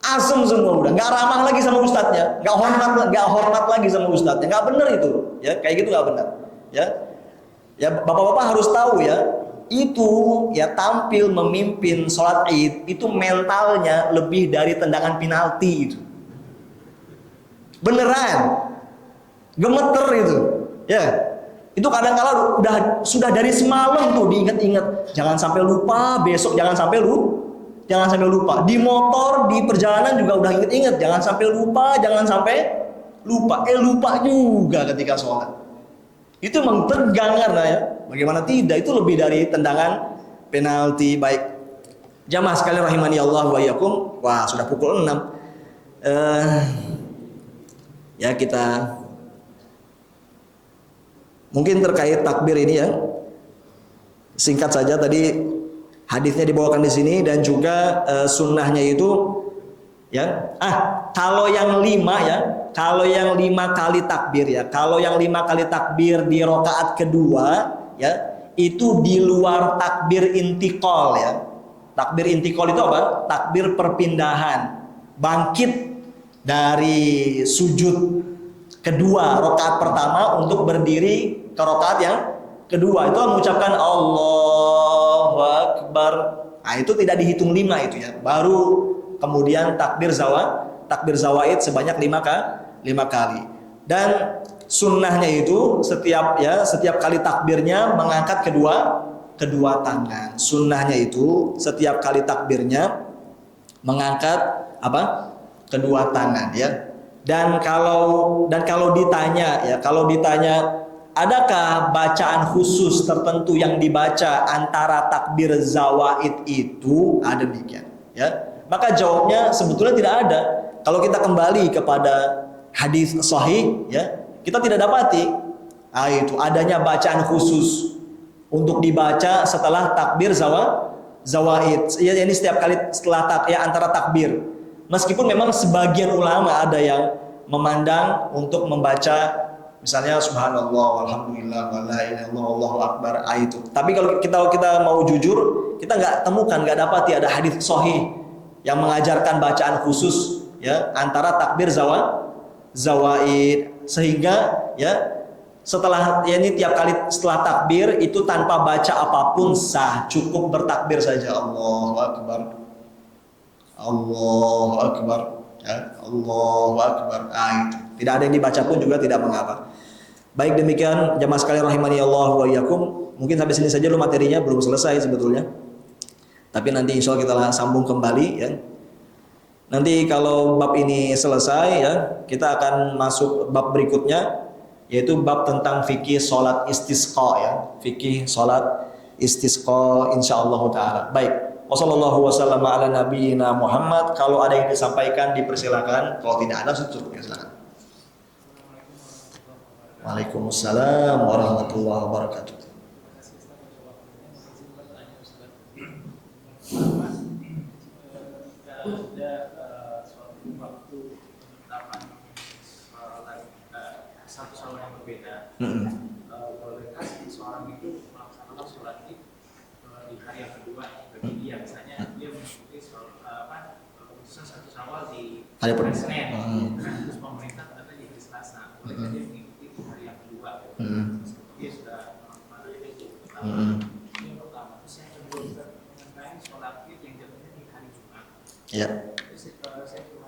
asem semua, udah nggak ramah lagi sama ustadznya, nggak hormat lagi sama ustadznya. Nggak benar itu, ya, kayak gitu nggak benar, ya. Ya, bapak-bapak harus tahu ya, itu ya tampil memimpin sholat id itu mentalnya lebih dari tendangan penalti itu, beneran. Gemeter itu, ya. Itu kadang-kala sudah dari semalam tuh diingat-ingat, jangan sampai lupa besok, jangan sampai lupa. Di motor, di perjalanan juga udah ingat-ingat, jangan sampai lupa. Lupa juga ketika sholat. Itu memang tegang karena ya, bagaimana tidak? Itu lebih dari tendangan penalti. Baik, jamaah sekalian rahimani Allah wa iyyakum. Wah, sudah pukul 6. Ya, kita mungkin terkait takbir ini ya, singkat saja, tadi hadisnya dibawakan di sini dan juga sunnahnya itu ya. Kalau yang 5 kali takbir ya, kalau yang 5 kali takbir di rakaat kedua ya, itu di luar takbir intiqal ya. Takbir intiqal itu apa? Takbir perpindahan, bangkit dari sujud kedua rakaat pertama untuk berdiri ke rakaat yang kedua, itu mengucapkan Allahu Akbar. Itu tidak dihitung 5 itu ya. Baru kemudian takbir zawaid sebanyak 5 kali. Dan sunnahnya itu setiap kali takbirnya mengangkat kedua tangan. Sunnahnya itu setiap kali takbirnya mengangkat kedua tangan ya. Dan kalau ditanya adakah bacaan khusus tertentu yang dibaca antara takbir zawaid itu? Demikian ya. Maka jawabnya sebetulnya tidak ada. Kalau kita kembali kepada hadis sahih ya, kita tidak dapati itu adanya bacaan khusus untuk dibaca setelah takbir zawaid. Ya, ini setiap kali setelah antara takbir. Meskipun memang sebagian ulama ada yang memandang untuk membaca misalnya subhanallah walhamdulillah wala ilaha illallah wallahu akbar, itu. Tapi kalau kita mau jujur, kita nggak dapati ada hadis sahih yang mengajarkan bacaan khusus ya antara takbir zawaid, sehingga ya setelah ini tiap kali setelah takbir itu tanpa baca apapun sah, cukup bertakbir saja, Allahu akbar, Allahu akbar ya, Allahu akbar. Itu tidak ada yang dibaca pun juga tidak mengapa. Baik, demikian jamaah sekalian rahimani Allah wa iyyakum. Mungkin sampai sini saja materinya, belum selesai sebetulnya. Tapi nanti insya Allah kita sambung kembali ya. Nanti kalau bab ini selesai ya, kita akan masuk bab berikutnya, yaitu bab tentang fikih salat istisqa ya, fikih salat istisqa insyaallah taala. Baik. Wassallallahu wasallam ala nabiyyina Muhammad. Kalau ada yang disampaikan dipersilakan, kalau tidak ada tutup ya, silakan. Waalaikumsalam warahmatullahi wabarakatuh. Satu soal yang berbeda. Bolehkah seorang itu melaksanakan sholat id di hari yang kedua bagi dia, misalnya dia mengikuti khususnya satu Syawal di hari Senin, terus pemerintah ternyata di hari Selasa, bolehkah dia mengikuti di hari yang kedua? Dia sudah melaksanakan itu pertama. Ini yang pertama. Terus yang kedua mengenai sholat id yang jatuhnya di hari Jumat. Ya. Terus saya cuma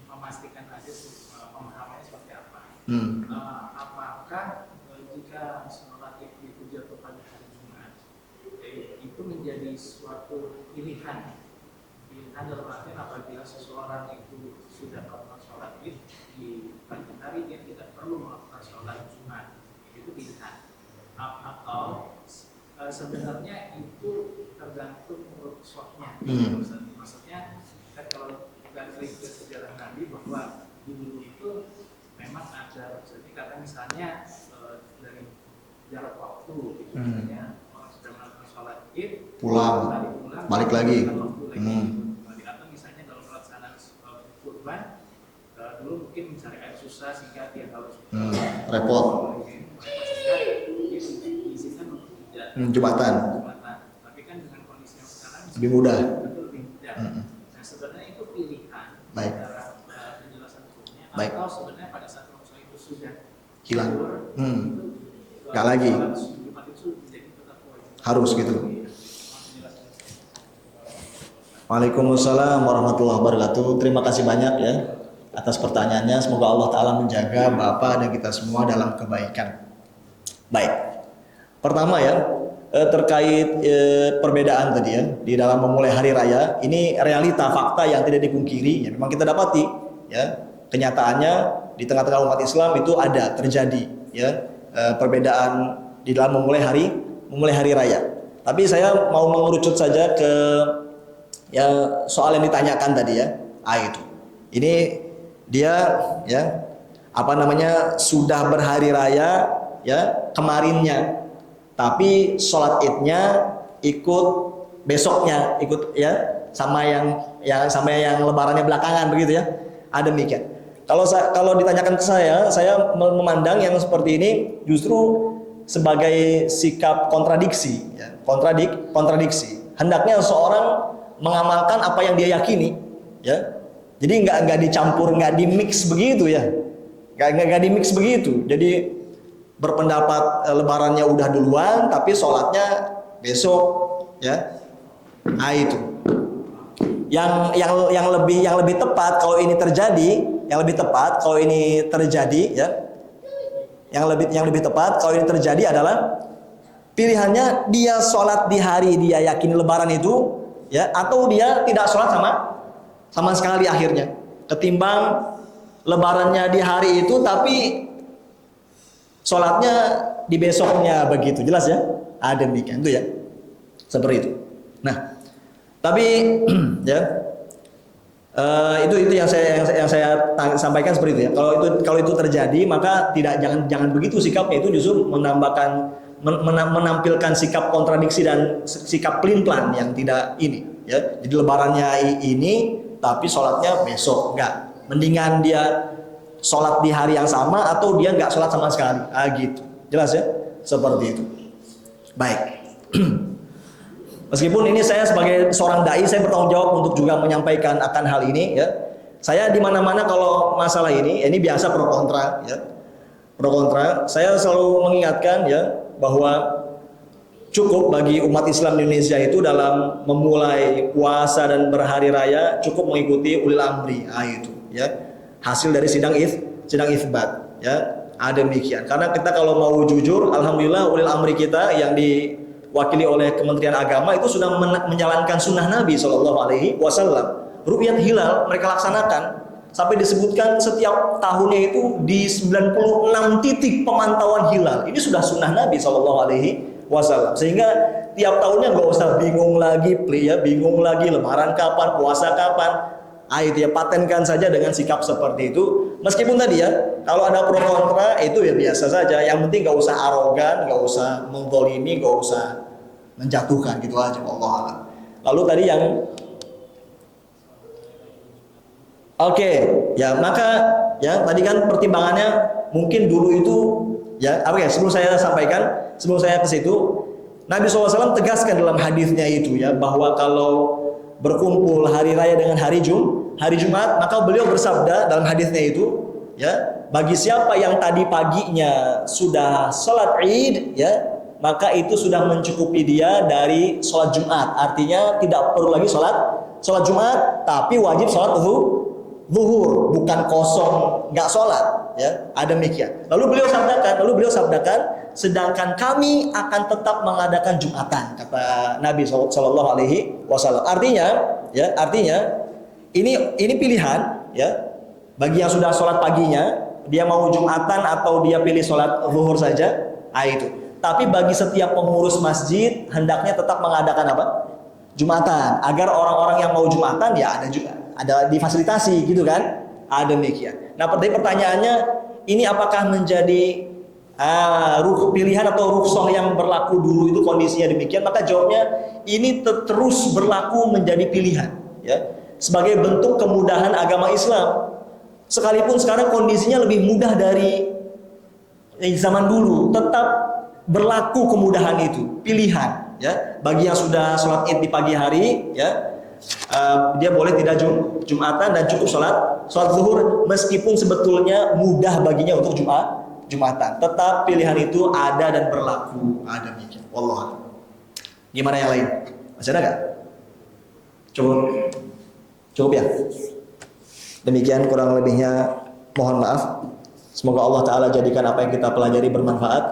memastikan aja pemahamannya seperti apa. Apakah jika sholat itu jatuh pada hari Jumat itu menjadi suatu pilihan dalam artian apabila seseorang itu sudah melakukan sholat id di pagi hari dia tidak perlu melakukan sholat Jumat, itu pilihan atau sebenarnya itu tergantung rukhsahnya. Maksudnya kalau kita lihat ke sejarah Nabi bahwa dulu itu memang ada, jadi kata misalnya dari jarak waktu gitu, misalnya orang sudah melakukan sholat id pulang balik lagi, atau misalnya dalam pelaksanaan kurban dulu mungkin mencari air susah sehingga dia harus repot, sehingga dia diizinkan untuk tidak Jumatan. Tapi kan dengan kondisi yang sekarang lebih mudah. Lebih mudah. Nah sebenarnya itu pilihan antara penjelasan hukumnya atau sebenarnya pada saat rukhsah itu sudah hilang, nggak lagi harus gitu. Waalaikumsalam warahmatullahi wabarakatuh. Terima kasih banyak ya atas pertanyaannya. Semoga Allah Ta'ala menjaga Bapak dan kita semua dalam kebaikan. Baik. Pertama ya, terkait perbedaan tadi ya di dalam memulai hari raya. Ini realita fakta yang tidak dipungkiri ya, memang kita dapati ya, kenyataannya di tengah-tengah umat Islam itu ada terjadi ya perbedaan di dalam memulai hari raya. Tapi saya mau mengerucut saja ke ya soal yang ditanyakan tadi ya. Itu. Ini dia ya sudah berhari raya ya kemarinnya. Tapi sholat idnya ikut besoknya, ikut ya sama yang lebarannya belakangan begitu ya. Ada demikian. Kalau ditanyakan ke saya memandang yang seperti ini justru sebagai sikap kontradiksi ya, kontradiksi. Hendaknya seorang mengamalkan apa yang dia yakini ya. Jadi nggak dicampur, nggak dimix begitu ya. Nggak dimix begitu. Jadi berpendapat lebarannya udah duluan tapi sholatnya besok ya. Nah itu yang lebih tepat kalau ini terjadi, ya, yang lebih tepat kalau ini terjadi adalah pilihannya dia sholat di hari dia yakini lebaran itu ya, atau dia tidak sholat sama sekali akhirnya, ketimbang lebarannya di hari itu tapi sholatnya di besoknya begitu. Jelas ya? Ada demikian itu ya. Seperti itu. Nah, tapi ya itu yang saya sampaikan seperti itu ya. Kalau itu terjadi maka jangan begitu sikapnya, itu justru menampilkan sikap kontradiksi dan sikap pelin-pelan yang tidak ini ya. Jadi lebarannya ini tapi sholatnya besok, enggak. Mendingan dia sholat di hari yang sama atau dia nggak sholat sama sekali. Gitu. Jelas ya? Seperti itu. Baik. Meskipun ini saya sebagai seorang dai, saya bertanggung jawab untuk juga menyampaikan akan hal ini ya. Saya di mana-mana kalau masalah ini biasa pro kontra ya. Pro kontra, saya selalu mengingatkan ya bahwa cukup bagi umat Islam di Indonesia itu dalam memulai puasa dan berhari raya cukup mengikuti ulil amri. Itu ya. Hasil dari sidang itsbat ya. Ada demikian. Karena kita kalau mau jujur, alhamdulillah ulil amri kita yang diwakili oleh Kementerian Agama itu sudah menjalankan sunnah Nabi SAW. Ru'yat hilal mereka laksanakan Sampai disebutkan setiap tahunnya itu di 96 titik pemantauan hilal. Ini sudah sunnah Nabi SAW. Sehingga tiap tahunnya nggak usah bingung lagi, bingung lagi lebaran kapan, puasa kapan. Itu ya, patenkan saja dengan sikap seperti itu. Meskipun tadi ya, kalau ada pro kontra itu ya biasa saja. Yang penting nggak usah arogan, nggak usah menggolimi, nggak usah menjatuhkan, gitu aja. Allah a'lam. Lalu tadi yang Oke, ya maka ya tadi kan pertimbangannya mungkin dulu itu ya sebelum saya sampaikan, sebelum saya ke situ, Nabi SAW tegaskan dalam hadisnya itu ya bahwa kalau berkumpul hari raya dengan hari Jumat, maka beliau bersabda dalam hadisnya itu ya, bagi siapa yang tadi paginya sudah sholat Id ya, maka itu sudah mencukupi dia dari sholat Jumat. Artinya tidak perlu lagi sholat Jumat, tapi wajib sholat zuhur, bukan kosong nggak sholat ya, ada demikian. Lalu beliau sabdakan, sedangkan kami akan tetap mengadakan Jumatan, kata Nabi Shallallahu Alaihi Wasallam. Artinya ini pilihan ya, bagi yang sudah sholat paginya, dia mau Jumatan atau dia pilih sholat zuhur saja, itu. Tapi bagi setiap pengurus masjid hendaknya tetap mengadakan apa? Jumatan, agar orang-orang yang mau Jumatan ya ada difasilitasi gitu kan, ada demikian. Nah, pertanyaannya ini apakah menjadi pilihan atau rukhsah yang berlaku dulu itu kondisinya demikian? Maka jawabnya ini terus berlaku menjadi pilihan ya, sebagai bentuk kemudahan agama Islam. Sekalipun sekarang kondisinya lebih mudah dari zaman dulu, tetap berlaku kemudahan itu, pilihan ya. Bagi yang sudah sholat Id di pagi hari ya, dia boleh tidak Jumatan dan cukup sholat zuhur, meskipun sebetulnya mudah baginya untuk Jumatan. Tetap pilihan itu ada dan berlaku, ada demikian. Wallah. Gimana yang lain? Masih ada nggak? Cukup ya. Demikian kurang lebihnya, mohon maaf. Semoga Allah Ta'ala jadikan apa yang kita pelajari bermanfaat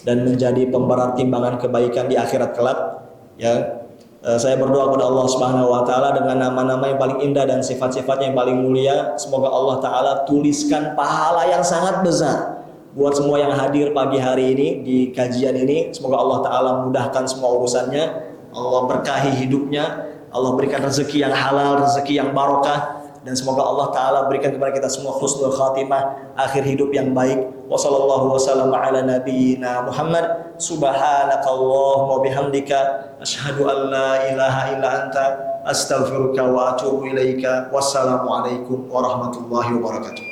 dan menjadi pemberat timbangan kebaikan di akhirat kelak ya. Saya berdoa kepada Allah Subhanahu wa taala dengan nama-nama yang paling indah dan sifat-sifatnya yang paling mulia, semoga Allah Ta'ala tuliskan pahala yang sangat besar buat semua yang hadir pagi hari ini di kajian ini. Semoga Allah Ta'ala mudahkan semua urusannya, Allah berkahi hidupnya, Allah berikan rezeki yang halal, rezeki yang barokah, dan semoga Allah Ta'ala berikan kepada kita semua husnul khatimah, akhir hidup yang baik. Wassallallahu wasallam ala nabiyyina Muhammad. Subhanakallahumma bihamdika asyhadu an la ilaha illa anta astaghfiruka wa atubu ilaika. Wassalamualaikum warahmatullahi wabarakatuh.